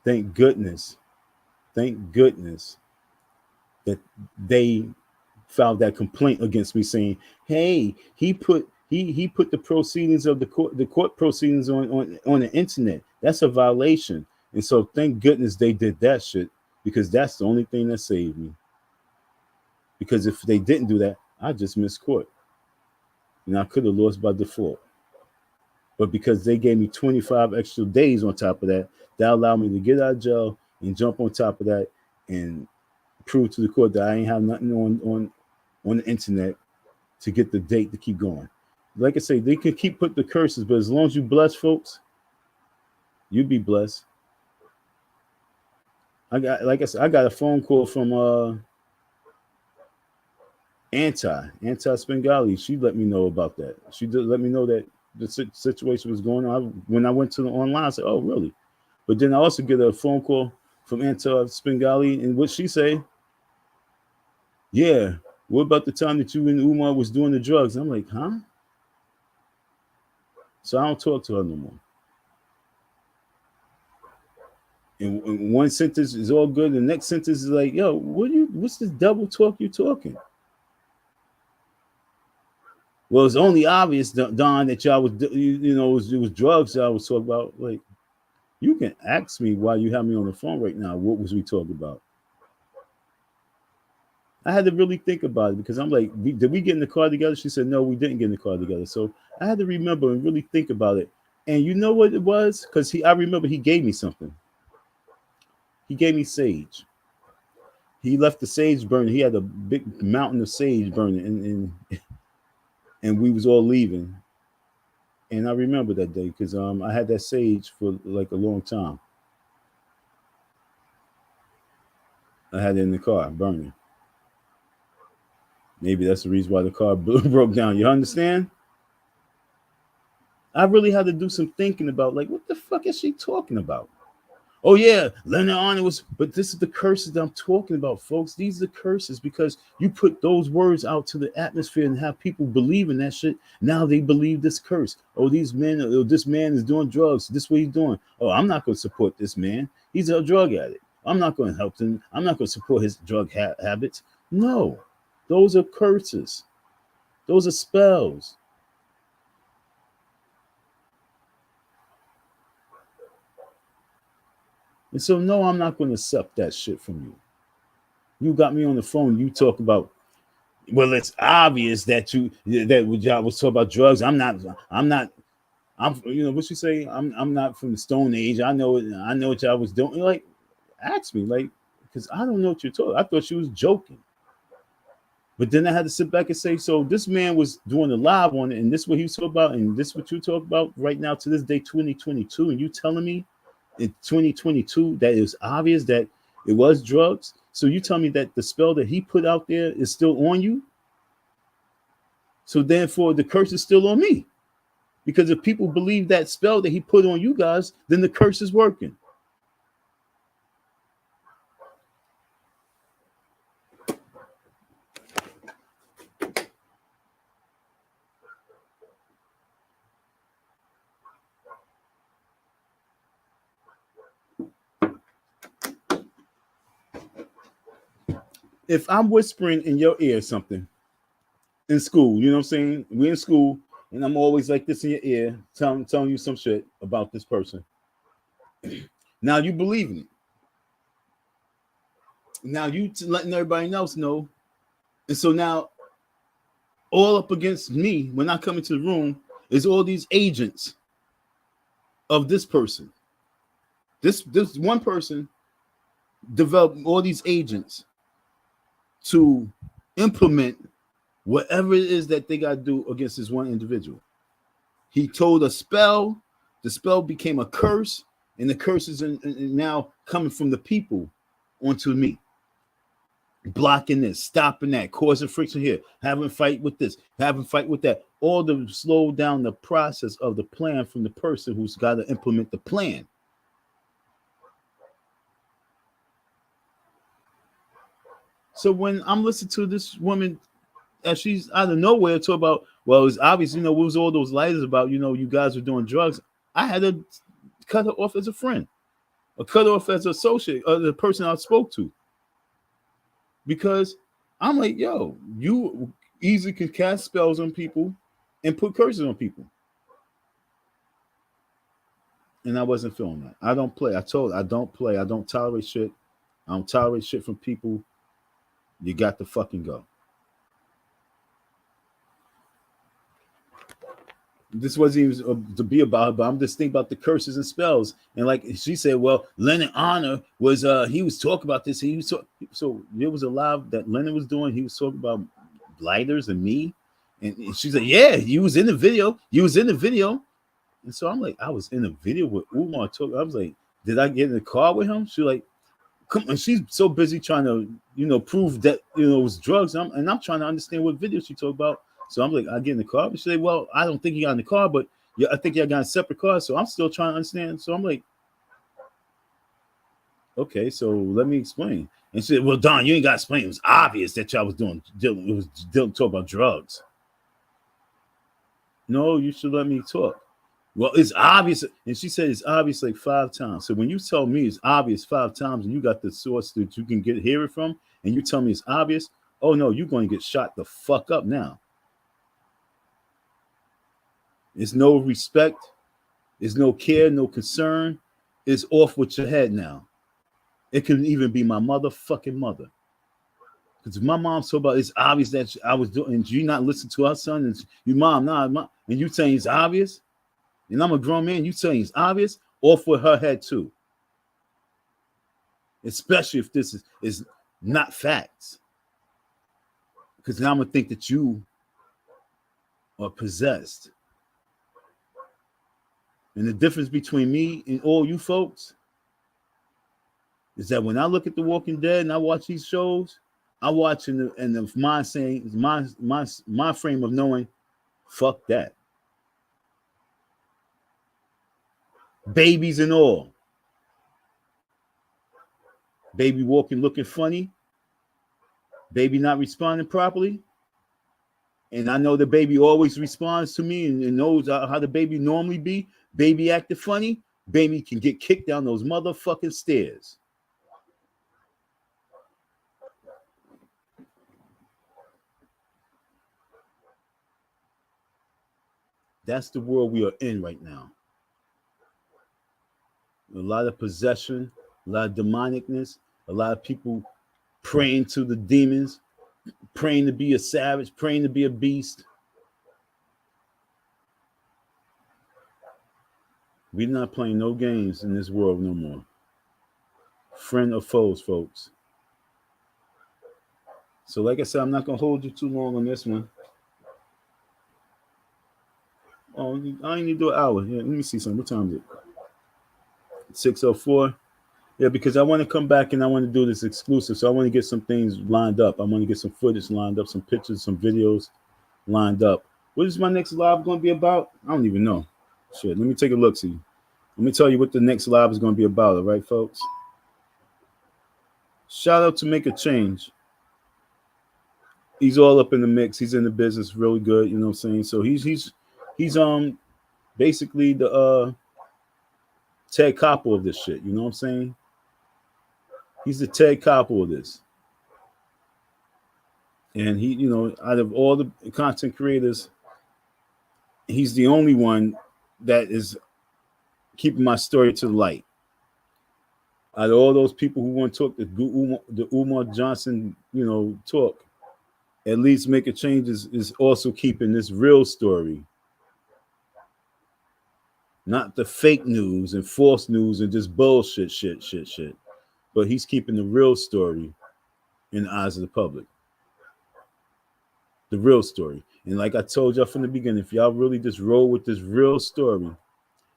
Thank goodness that they filed that complaint against me saying, hey, he put the proceedings of the court proceedings on the internet. That's a violation. And so thank goodness they did that shit, because that's the only thing that saved me. Because if they didn't do that, I just missed court. And I could have lost by default. But because they gave me 25 extra days on top of that, that allowed me to get out of jail and jump on top of that and prove to the court that I ain't have nothing on the internet to get the date to keep going. Like I say, they can keep putting the curses, but as long as you bless folks, you be blessed. I got a phone call from Anti-Spengali. She let me know about that. She did let me know that the situation was going on. When I went to the online, I said, oh, really? But then I also get a phone call from Anti-Spengali, and what she say, yeah, what about the time that you and Umar was doing the drugs? I'm like, huh? So I don't talk to her no more. And one sentence is all good. The next sentence is like, yo, what's this double talk you talking? Well, it's only obvious, Don, that y'all was, it was drugs that I was talking about. Like, you can ask me while you have me on the phone right now, what was we talking about? I had to really think about it, because I'm like, did we get in the car together? She said, no, we didn't get in the car together. So I had to remember and really think about it. And you know what it was? Because I remember he gave me something. He gave me sage. He left the sage burning. He had a big mountain of sage burning, and we was all leaving. And I remember that day because I had that sage for like a long time. I had it in the car burning. Maybe that's the reason why the car broke down. You understand? I really had to do some thinking about, like, what the fuck is she talking about? Oh yeah, Leonard Arnold was, but this is the curses that I'm talking about, folks. These are the curses because you put those words out to the atmosphere and have people believe in that shit. Now they believe this curse. Oh, this man is doing drugs. This is what he's doing. Oh, I'm not going to support this man. He's a drug addict. I'm not going to help him. I'm not going to support his drug habits. No, those are curses. Those are spells. And so, no, I'm not going to accept that shit from you. You got me on the phone. You talk about, well, it's obvious that y'all was talking about drugs. I'm what you say? I'm not from the Stone Age. I know what y'all was doing. Like, ask me, like, because I don't know what you're talking. I thought she was joking. But then I had to sit back and say, so this man was doing a live on it, and this is what he was talking about, and this is what you talk about right now to this day, 2022, and you telling me in 2022 that it was obvious that it was drugs. So you tell me that the spell that he put out there is still on you. So therefore the curse is still on me. Because if people believe that spell that he put on you guys, then the curse is working. If I'm whispering in your ear something in school, you know what I'm saying? We're in school, and I'm always like this in your ear, telling you some shit about this person. Now you believe in it. Now you letting everybody else know. And so now all up against me when I come into the room is all these agents of this person. This one person developed all these agents to implement whatever it is that they got to do against this one individual. He told a spell, the spell became a curse, and the curse is now coming from the people onto me. Blocking this, stopping that, causing friction here, having a fight with this, having a fight with that, all to slow down the process of the plan from the person who's got to implement the plan. So when I'm listening to this woman, as she's out of nowhere talk about, well, it's obvious, what was all those lighters about, you guys were doing drugs. I had to cut her off as a friend, or cut her off as an associate, or the person I spoke to. Because I'm like, yo, you easily can cast spells on people and put curses on people. And I wasn't feeling that. I don't play. I don't play. I don't tolerate shit. I don't tolerate shit from people. You got to fucking go. This wasn't even to be about, but I'm just thinking about the curses and spells. And like she said, well, Leonard Honor was he was talking about this. So there was a live that Leonard was doing. He was talking about lighters and me. And she's like, yeah, you was in the video. You was in the video. And so I'm like, I was in the video with Umar. I was like, did I get in the car with him? She like, come on. She's so busy trying to, prove that, it was drugs. And I'm trying to understand what video she talked about. So I'm like, I get in the car. She said, well, I don't think you got in the car, but yeah, I think y'all got in separate cars. So I'm still trying to understand. So I'm like, okay, so let me explain. And she said, well, Don, you ain't got to explain. It was obvious that y'all was talking about drugs. No, you should let me talk. Well, it's obvious. And she said it's obvious like 5 times. So when you tell me it's obvious 5 times and you got the source that you can hear it from, and you tell me it's obvious, oh no, you're going to get shot the fuck up now. There's no respect. There's no care, no concern. It's off with your head now. It could even be my motherfucking mother. Because my mom talk about it's obvious that I was doing, and you not listen to our son, and your mom, and you saying it's obvious, and I'm a grown man, you saying it's obvious, off with her head too. Especially if this is not facts. Because now I'm going to think that you are possessed. And the difference between me and all you folks is that when I look at The Walking Dead and I watch these shows, I watch in the mind saying, my frame of knowing, fuck that. Babies and all. Baby walking looking funny. Baby not responding properly. And I know the baby always responds to me and knows how the baby normally be. Baby acting funny. Baby can get kicked down those motherfucking stairs. That's the world we are in right now. A lot of possession, a lot of demonicness, a lot of people praying to the demons, praying to be a savage, praying to be a beast. We're not playing no games in this world no more. Friend or foes, folks. So like I said, I'm not going to hold you too long on this one. Oh, I ain't need to do an hour. Yeah, let me see something. What time is it? 6:04. Yeah, because I want to come back and I want to do this exclusive. So I want to get some things lined up. I want to get some footage lined up, some pictures, some videos lined up. What is my next live going to be about? I don't even know. Shit, let me take a look. See, let me tell you what the next live is going to be about. All right, folks. Shout out to Make a Change. He's all up in the mix. He's in the business, really good. You know what I'm saying? So he's basically the Ted Koppel of this shit. You know what I'm saying? He's the Ted Koppel of this. And he, out of all the content creators, he's the only one that is keeping my story to the light. Out of all those people who want to talk the Umar Johnson, talk, at least make a change is also keeping this real story, not the fake news and false news and just bullshit, shit. But he's keeping the real story in the eyes of the public. The real story. And like I told y'all from the beginning, if y'all really just roll with this real story,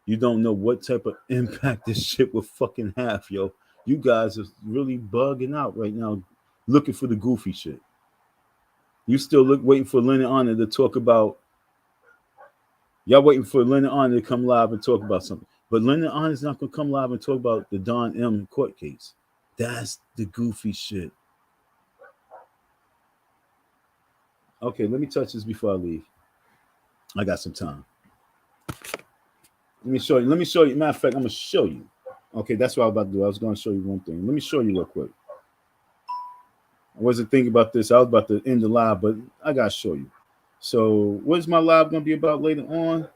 you don't know what type of impact this shit will fucking have, yo. You guys are really bugging out right now, looking for the goofy shit. You still waiting for Leonard Honor to talk about. Y'all waiting for Leonard Honor to come live and talk about something. But Leonard Honor's not gonna come live and talk about the Don M court case. That's the goofy shit. Okay, let me touch this before I leave. I got some time. Let me show you. Matter of fact, I'm gonna show you. Okay, that's what I was about to do. I was gonna show you one thing. Let me show you real quick. I wasn't thinking about this. I was about to end the live, but I gotta show you. So, what is my live gonna be about later on?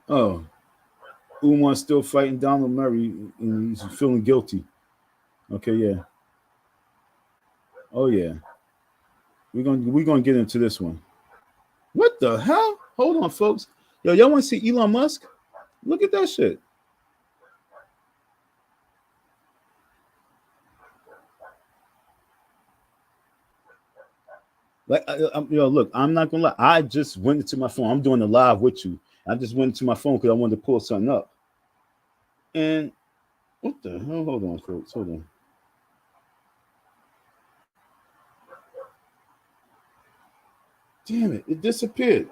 Oh, Umar's still fighting Donald Murray, and he's feeling guilty. Okay, yeah. Oh yeah. We're gonna get into this one. What the hell? Hold on, folks. Yo, y'all want to see Elon Musk? Look at that shit. Like, look, I'm not gonna lie. I just went into my phone. I'm doing a live with you. I just went into my phone because I wanted to pull something up. And what the hell? Hold on, folks. Hold on. Damn it! It disappeared.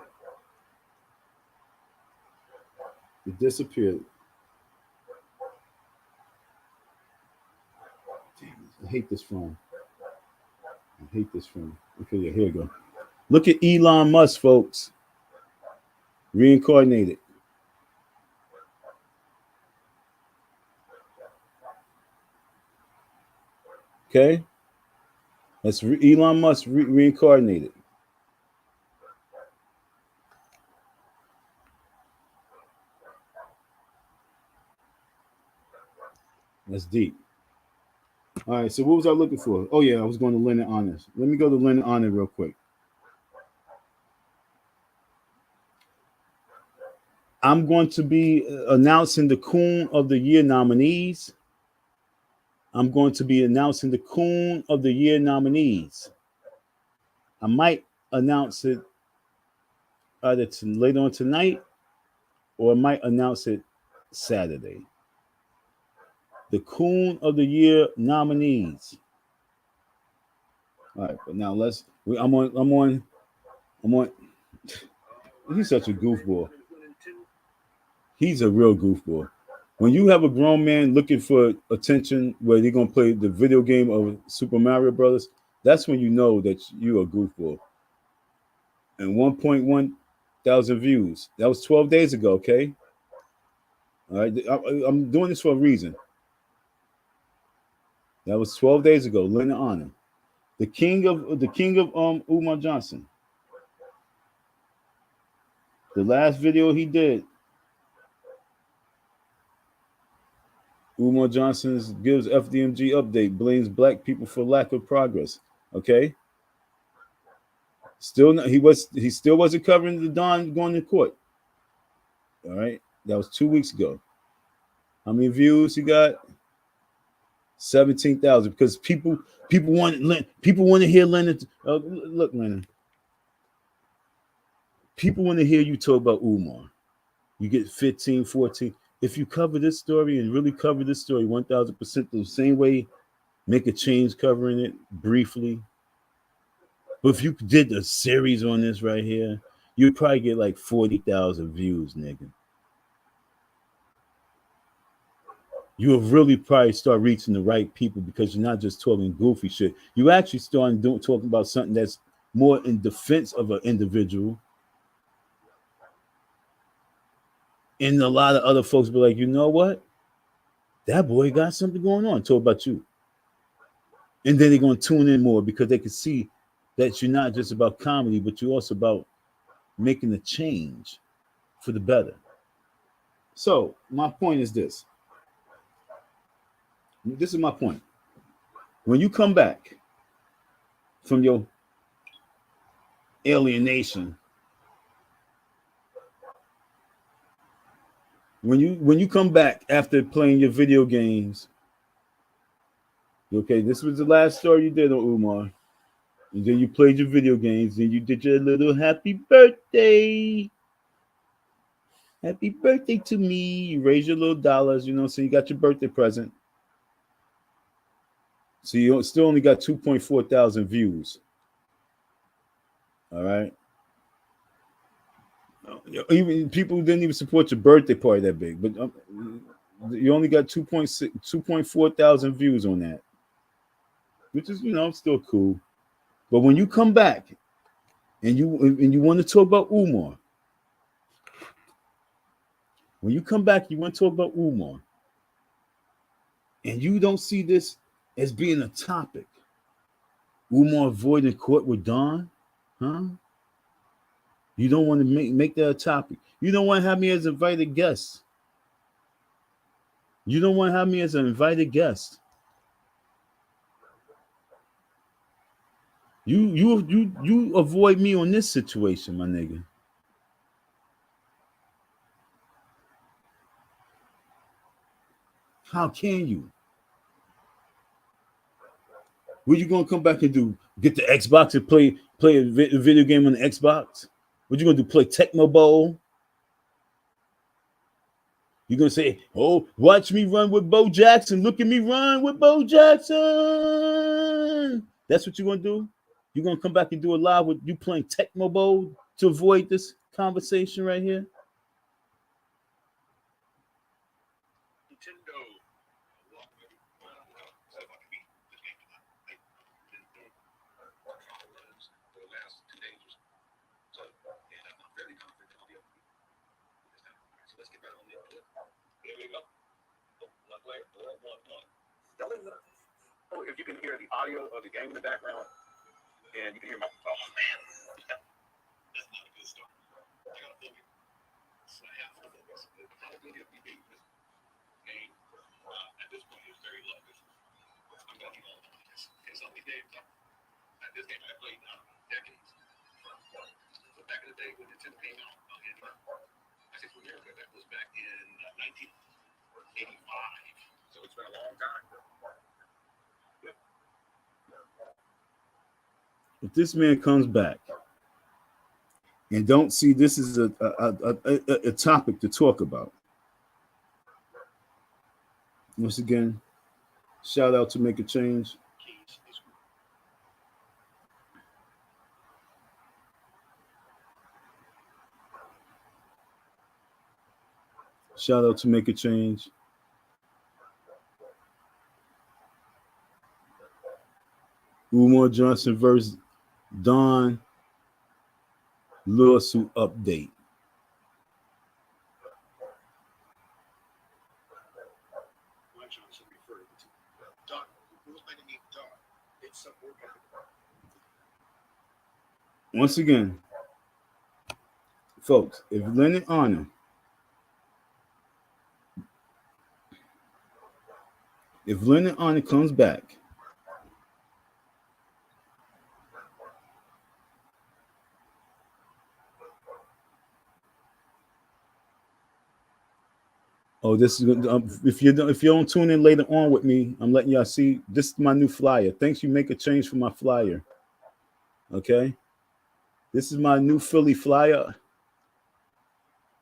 It disappeared. Damn it! I hate this phone. I hate this phone. Okay, yeah, here we go. Look at Elon Musk, folks. Reincarnated. Okay, that's Elon Musk reincarnated. That's deep. All right, so what was I looking for? Oh yeah, I was going to Leonard Honor. Let me go to Leonard Honor real quick. I'm going to be announcing the Coon of the Year nominees. I'm going to be announcing the Coon of the Year nominees. I might announce it either later on tonight, or I might announce it Saturday. The Coon of the Year nominees. All right, but now I'm on. He's such a goofball. He's a real goofball. When you have a grown man looking for attention where they're going to play the video game of Super Mario Brothers, that's when you know that you're a goofball. And 1.1 thousand views. That was 12 days ago, okay? All right, I'm doing this for a reason. That was 12 days ago. Leonard Honor, the king of Umar Johnson. The last video he did, Umar Johnson gives FDMG update, blames black people for lack of progress. Okay. Still, he still wasn't covering the Don going to court. All right, that was 2 weeks ago. How many views he got? 17,000. Because people want to hear Leonard. Look, Leonard. People want to hear you talk about Umar. You get 15, 14. If you cover this story and really cover this story 1,000% the same way, make a change covering it briefly. But if you did a series on this right here, you'd probably get like 40,000 views, nigga. You'll really probably start reaching the right people because you're not just talking goofy shit. You actually start talking about something that's more in defense of an individual. And a lot of other folks be like, you know what? That boy got something going on. Talk about you. And then they're going to tune in more because they can see that you're not just about comedy, but you're also about making a change for the better. So my point is this. This is my point. When you come back from your alienation, when you come back after playing your video games, okay, this was the last story you did on Umar, and then you played your video games, and you did your little happy birthday to me. You raised your little dollars, so you got your birthday present. So you still only got 2.4 thousand views. All right. Even people didn't even support your birthday party that big, but you only got 2.4 thousand views on that, which is still cool. But when you come back and you want to talk about Umar, when you come back, you want to talk about Umar, and you don't see this as being a topic. Umar avoiding court with Don, huh? You don't want to make that a topic. You don't want to have me as invited guest. You don't want to have me as an invited guest. You avoid me on this situation, my nigga. How can you? What you gonna come back and do? Get the Xbox and play a video game on the Xbox? What you gonna do? Play Tecmo Bowl? You gonna say, "Oh, watch me run with Bo Jackson. Look at me run with Bo Jackson." That's what you gonna do? You gonna come back and do a live with you playing Tecmo Bowl to avoid this conversation right here? If you can hear the audio of the game in the background, and you can hear my man, that's not a good start. I gotta focus. So I have to focus. How good have we been this game? At this point, it's very low. I'm gonna be all on this. It's only game time. At this game, I played decades. So back in the day when Nintendo came out, I think from America, that was back in 1985. So it's been a long time. If this man comes back and don't see this is a topic to talk about, once again, shout out to Make a Change. Shout out to Make a Change. Umar Johnson versus Don lawsuit update. Once again, folks, if Leonard Honor comes back this is if you don't tune in later on with me, I'm letting y'all see this is my new flyer. Thanks, you Make a Change for my flyer. Okay, this is my new Philly flyer.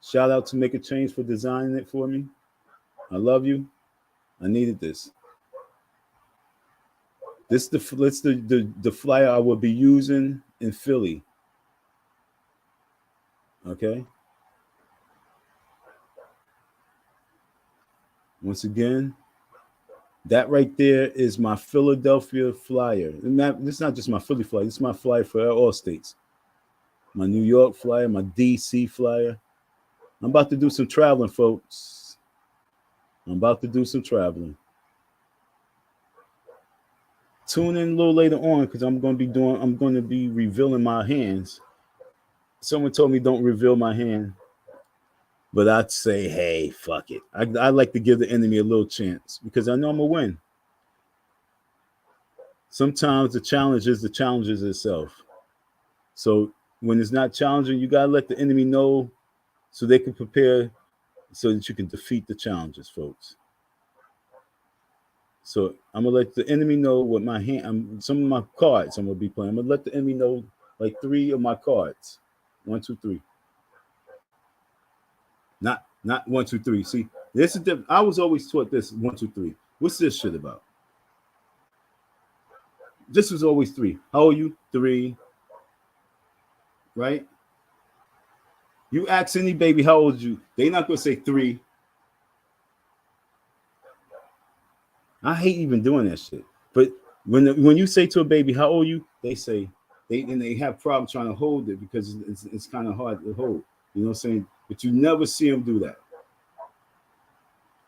Shout out to Make a Change for designing it for me. I love you. I needed this. This is the flyer I will be using in Philly. Okay. Once again, that right there is my Philadelphia flyer. This is not just my Philly flyer. This is my flyer for all states. My New York flyer, my DC flyer. I'm about to do some traveling, folks. I'm about to do some traveling. Tune in a little later on because I'm going to be revealing my hands. Someone told me don't reveal my hand. But I'd say, hey, fuck it. I like to give the enemy a little chance because I know I'm going to win. Sometimes the challenge is the challenges itself. So when it's not challenging, you gotta let the enemy know so they can prepare so that you can defeat the challenges, folks. So I'm gonna let the enemy know what my hand, some of my cards I'm gonna be playing. I'm gonna let the enemy know like 3 of my cards. 1, 2, 3. Not 1, 2, 3. See, this is different. I was always taught this 1, 2, 3. What's this shit about? This was always 3. How old are you? 3. Right? You ask any baby how old are you? They not gonna say 3. I hate even doing that shit. But when you say to a baby how old are you, they say they have problems trying to hold it because it's kind of hard to hold. You know what I'm saying? But you never see them do that.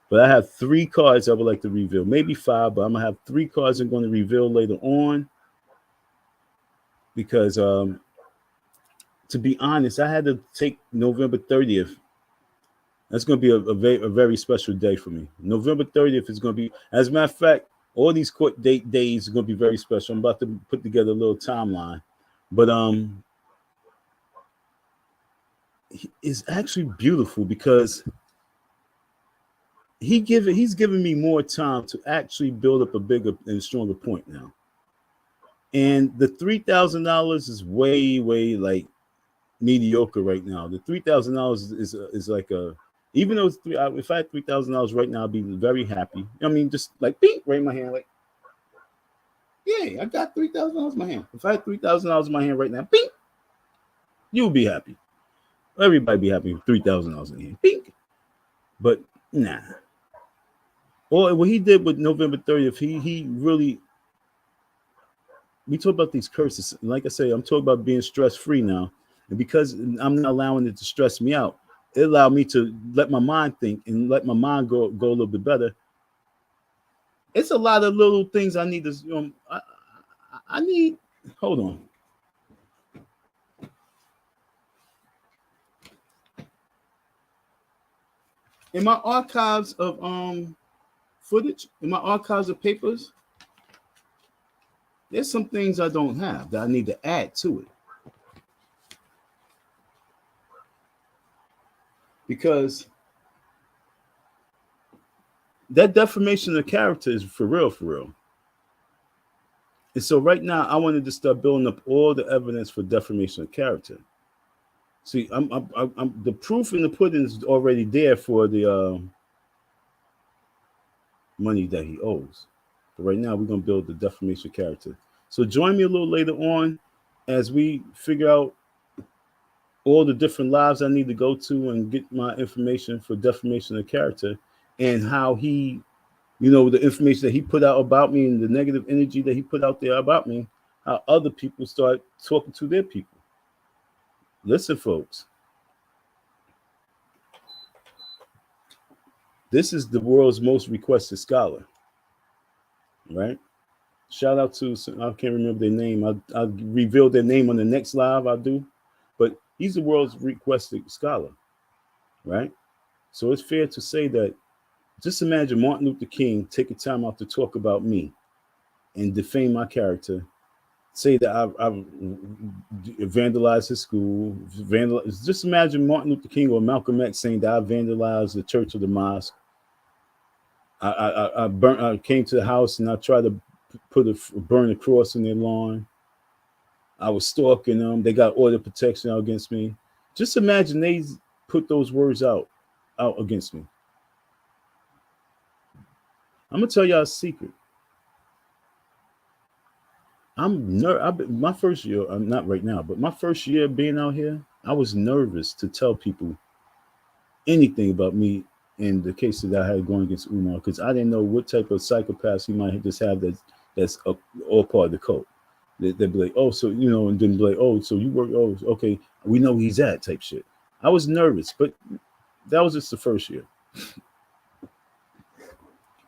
But I have 3 cards I would like to reveal, maybe 5, but I'm gonna have 3 cards I'm going to reveal later on because to be honest, I had to take November 30th. That's going to be a very special day for me. November 30th is going to be, as a matter of fact, all these court date days are going to be very special. I'm about to put together a little timeline, but it's actually beautiful because he's giving me more time to actually build up a bigger and stronger point now. And the $3,000 is way like mediocre right now. The $3,000 is like a, even though it's if I had $3,000 right now, I'd be very happy. I mean, just like beep, right in my hand, like, yeah, I got $3,000 in my hand. If I had $3,000 in my hand right now, beep, you'll be happy. Everybody be happy with $3,000 in hand, beep. But nah. Or what he did with November 30th, he really. We talk about these curses. Like I say, I'm talking about being stress free now. And because I'm not allowing it to stress me out, it allowed me to let my mind think and let my mind go a little bit better. It's a lot of little things I need to. I need. Hold on. In my archives of footage, in my archives of papers, there's some things I don't have that I need to add to it. Because that defamation of character is for real, for real. And so right now, I wanted to start building up all the evidence for defamation of character. See, I'm the proof in the pudding is already there for the money that he owes. But right now, we're gonna build the defamation of character. So join me a little later on as we figure out all the different lives I need to go to and get my information for defamation of character and how he, the information that he put out about me and the negative energy that he put out there about me, how other people start talking to their people. Listen, folks. This is the world's most requested scholar, right? Shout out to, I can't remember their name. I'll reveal their name on the next live I'll do. But he's the world's requested scholar, right? So it's fair to say that just imagine Martin Luther King taking time out to talk about me and defame my character, say that I've vandalized his school. Just imagine Martin Luther King or Malcolm X saying that I vandalized the church or the mosque. I came to the house and I tried to burn a cross in their lawn. I was stalking them. They got order protection out against me. Just imagine they put those words out against me. I'm gonna tell y'all a secret. My first year, not right now, but my first year being out here, I was nervous to tell people anything about me in the case that I had going against Umar because I didn't know what type of psychopaths he might just have that's all part of the cult. They'd be like, oh, so, and then be like, oh, so you work, oh, okay, we know he's at type shit. I was nervous, but that was just the first year.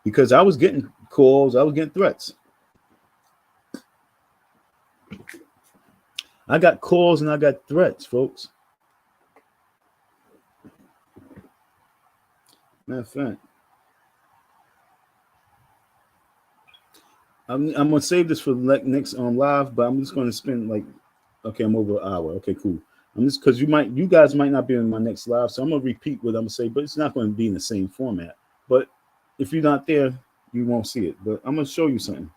Because I was getting calls, I was getting threats. I got calls and I got threats, folks. Matter of fact, I'm gonna save this for next live, but I'm just gonna spend like, okay, I'm over an hour. Okay, cool. I'm just because you guys might not be in my next live, so I'm gonna repeat what I'm gonna say, but it's not gonna be in the same format. But if you're not there, you won't see it. But I'm gonna show you something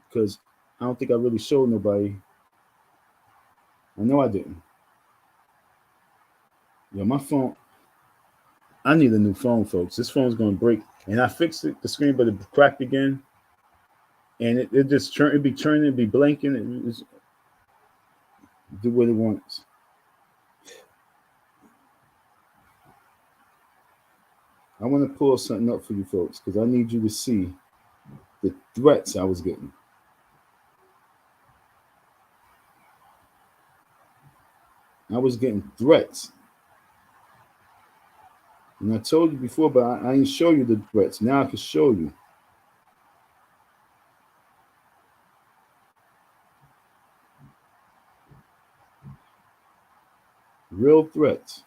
because I don't think I really showed nobody. I know I didn't. Yeah, my phone. I need a new phone, folks. This phone's gonna break, and I fixed it, the screen, but it cracked again, and it just it'd be turning, it'd be blinking, it was, do what it wants. I want to pull something up for you folks because I need you to see the threats I was getting. I was getting threats. And I told you before, but I didn't show you the threats. Now I can show you. Real threats.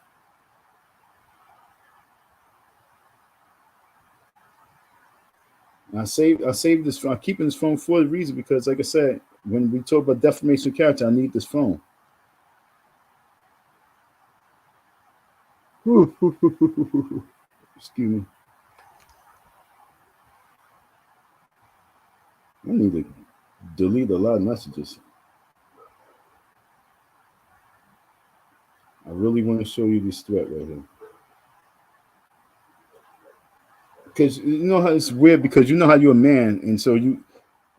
And I saved this phone. I'm keeping this phone for a reason because, like I said, when we talk about defamation of character, I need this phone. Excuse me. I need to delete a lot of messages. I really want to show you this threat right here. Because you know how it's weird because you know how you're a man, and so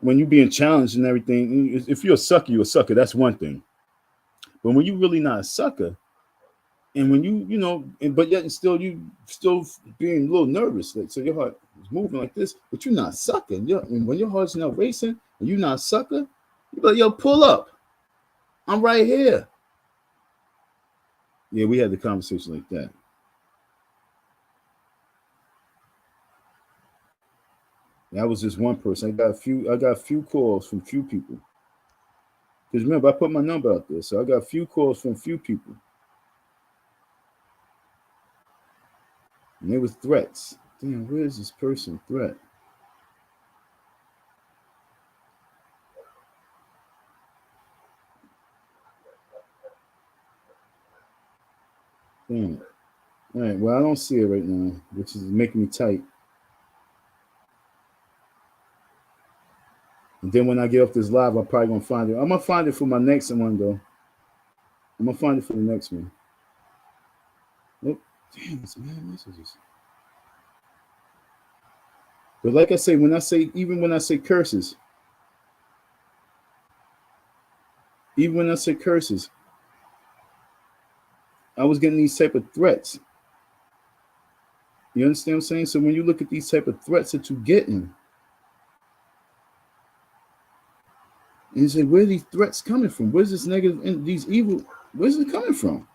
when you're being challenged and everything, if you're a sucker, you're a sucker. That's one thing. But when you're really not a sucker, and when but yet still you still being a little nervous, like so your heart is moving like this, but you're not sucking. And when your heart's not racing and you're not a sucker, you're like, yo, pull up. I'm right here. Yeah, we had the conversation like that. That was just one person. I got a few calls from few people. Because remember, I put my number out there, so I got a few calls from a few people. And they were threats. Damn, where is this person? Threat. Damn. All right, well, I don't see it right now, which is making me tight. And then when I get off this live, I'm probably going to find it. I'm going to find it for my next one, though. I'm going to find it for the next one. Oh, damn, it's mad messages. But like I say, even when I say curses, I was getting these type of threats. You understand what I'm saying? So when you look at these type of threats that you're getting, and you say, where are these threats coming from? Where's this negative, these evil, where's it coming from?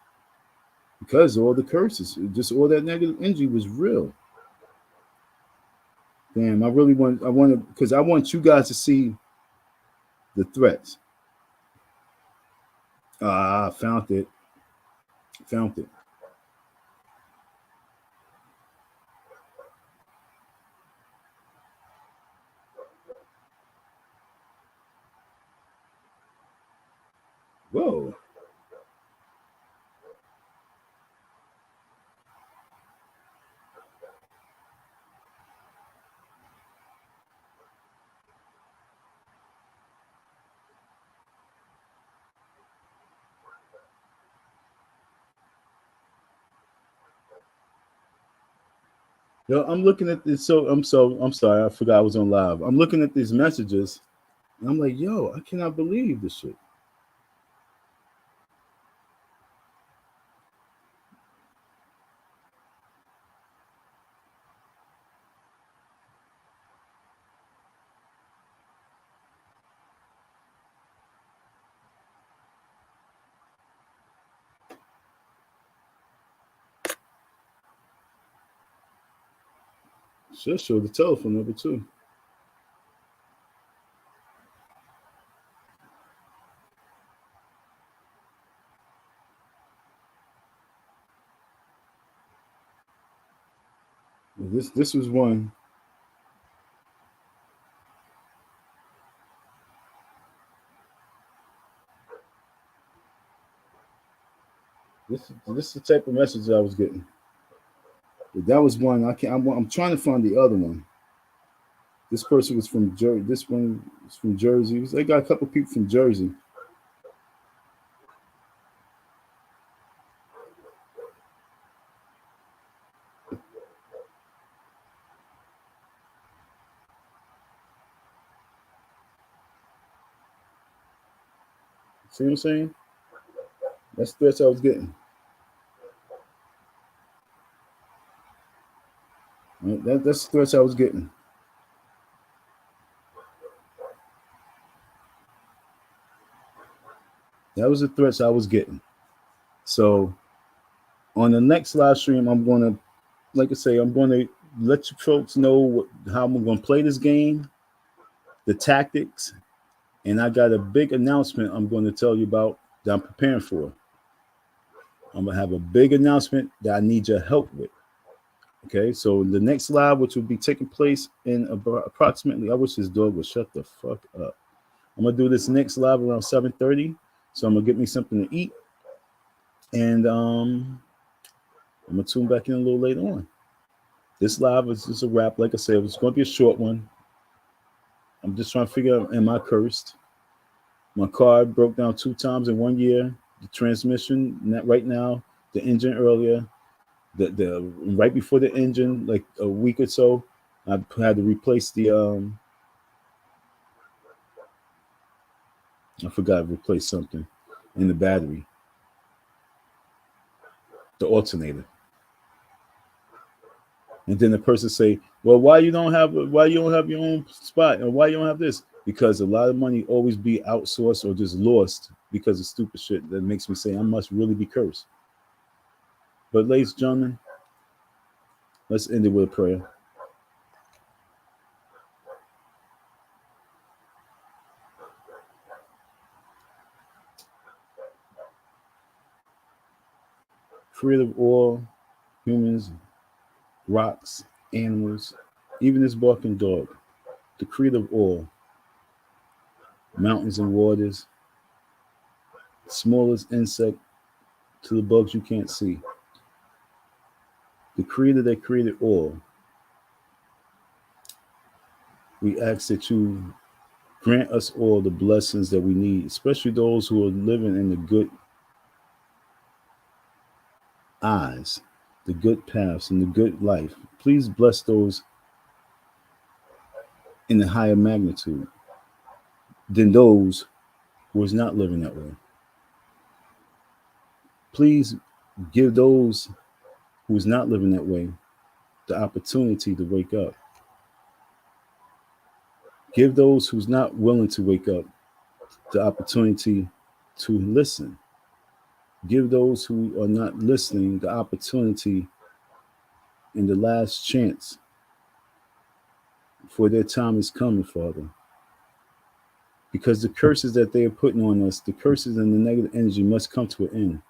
Because all the curses, just all that negative energy was real. Damn, I want to, because I want you guys to see the threats. Found it. Found it. Whoa. Yo, I'm looking at this. I'm sorry. I forgot I was on live. I'm looking at these messages, and I'm like, yo, I cannot believe this shit. Should show the telephone number too. This was one. This is the type of message that I was getting. But that was one. I'm trying to find the other one. This person was from Jersey. This one was from Jersey. They got a couple people from Jersey. See what I'm saying? That's the threats I was getting. That's the threats I was getting. That was the threats I was getting. So on the next live stream, I'm going to, like I say, I'm going to let you folks know how I'm going to play this game, the tactics, and I got a big announcement I'm going to tell you about that I'm preparing for. I'm going to have a big announcement that I need your help with. Okay, so the next live, which will be taking place in approximately, I wish this dog would shut the fuck up. I'm going to do this next live around 7:30. So I'm going to get me something to eat. And I'm going to tune back in a little later on. This live is just a wrap. Like I said, it's going to be a short one. I'm just trying to figure out, am I cursed? My car broke down 2 times in 1 year. The transmission, not right now, the engine earlier. The right before the engine, like a week or so, I had to replace the I forgot to replace something in the battery, the alternator. And then the person say, "Well, why you don't have your own spot, and why you don't have this?" Because a lot of money always be outsourced or just lost because of stupid shit. That makes me say I must really be cursed. But ladies and gentlemen, let's end it with a prayer. Creator of all humans, rocks, animals, even this barking dog, the creator of all, mountains and waters, smallest insect to the bugs you can't see, the creator that created all, we ask that you grant us all the blessings that we need, especially those who are living in the good eyes, the good paths, and the good life. Please bless those in the higher magnitude than those who is not living that way. Please give those who is not living that way the opportunity to wake up. Give those who's not willing to wake up the opportunity to listen. Give those who are not listening the opportunity and the last chance, for their time is coming, Father. Because the curses that they are putting on us, the curses and the negative energy must come to an end.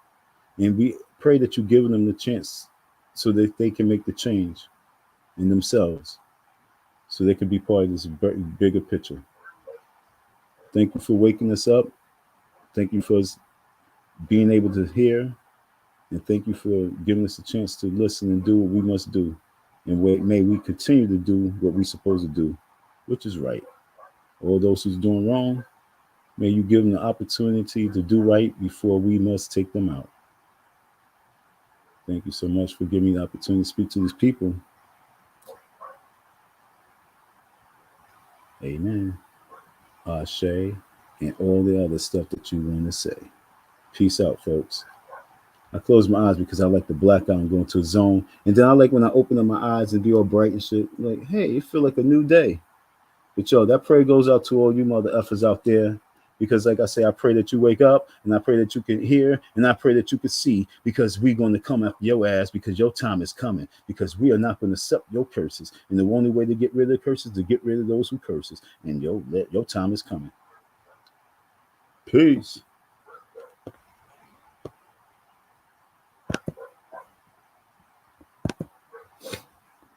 And we pray that you give them the chance so that they can make the change in themselves, so they can be part of this bigger picture. Thank you for waking us up. Thank you for us being able to hear. And thank you for giving us a chance to listen and do what we must do. And may we continue to do what we're supposed to do, which is right. All those who's doing wrong, may you give them the opportunity to do right before we must take them out. Thank you so much for giving me the opportunity to speak to these people. Amen. Ashe, and all the other stuff that you want to say. Peace out, folks. I close my eyes because I like to black out and go into a zone. And then I like when I open up my eyes and be all bright and shit. Like, hey, it feel like a new day. But yo, that prayer goes out to all you mother effers out there. Because like I say, I pray that you wake up, and I pray that you can hear, and I pray that you can see, because we're going to come after your ass, because your time is coming, because we are not going to accept your curses. And the only way to get rid of the curses is to get rid of those who curses. And your time is coming. Peace.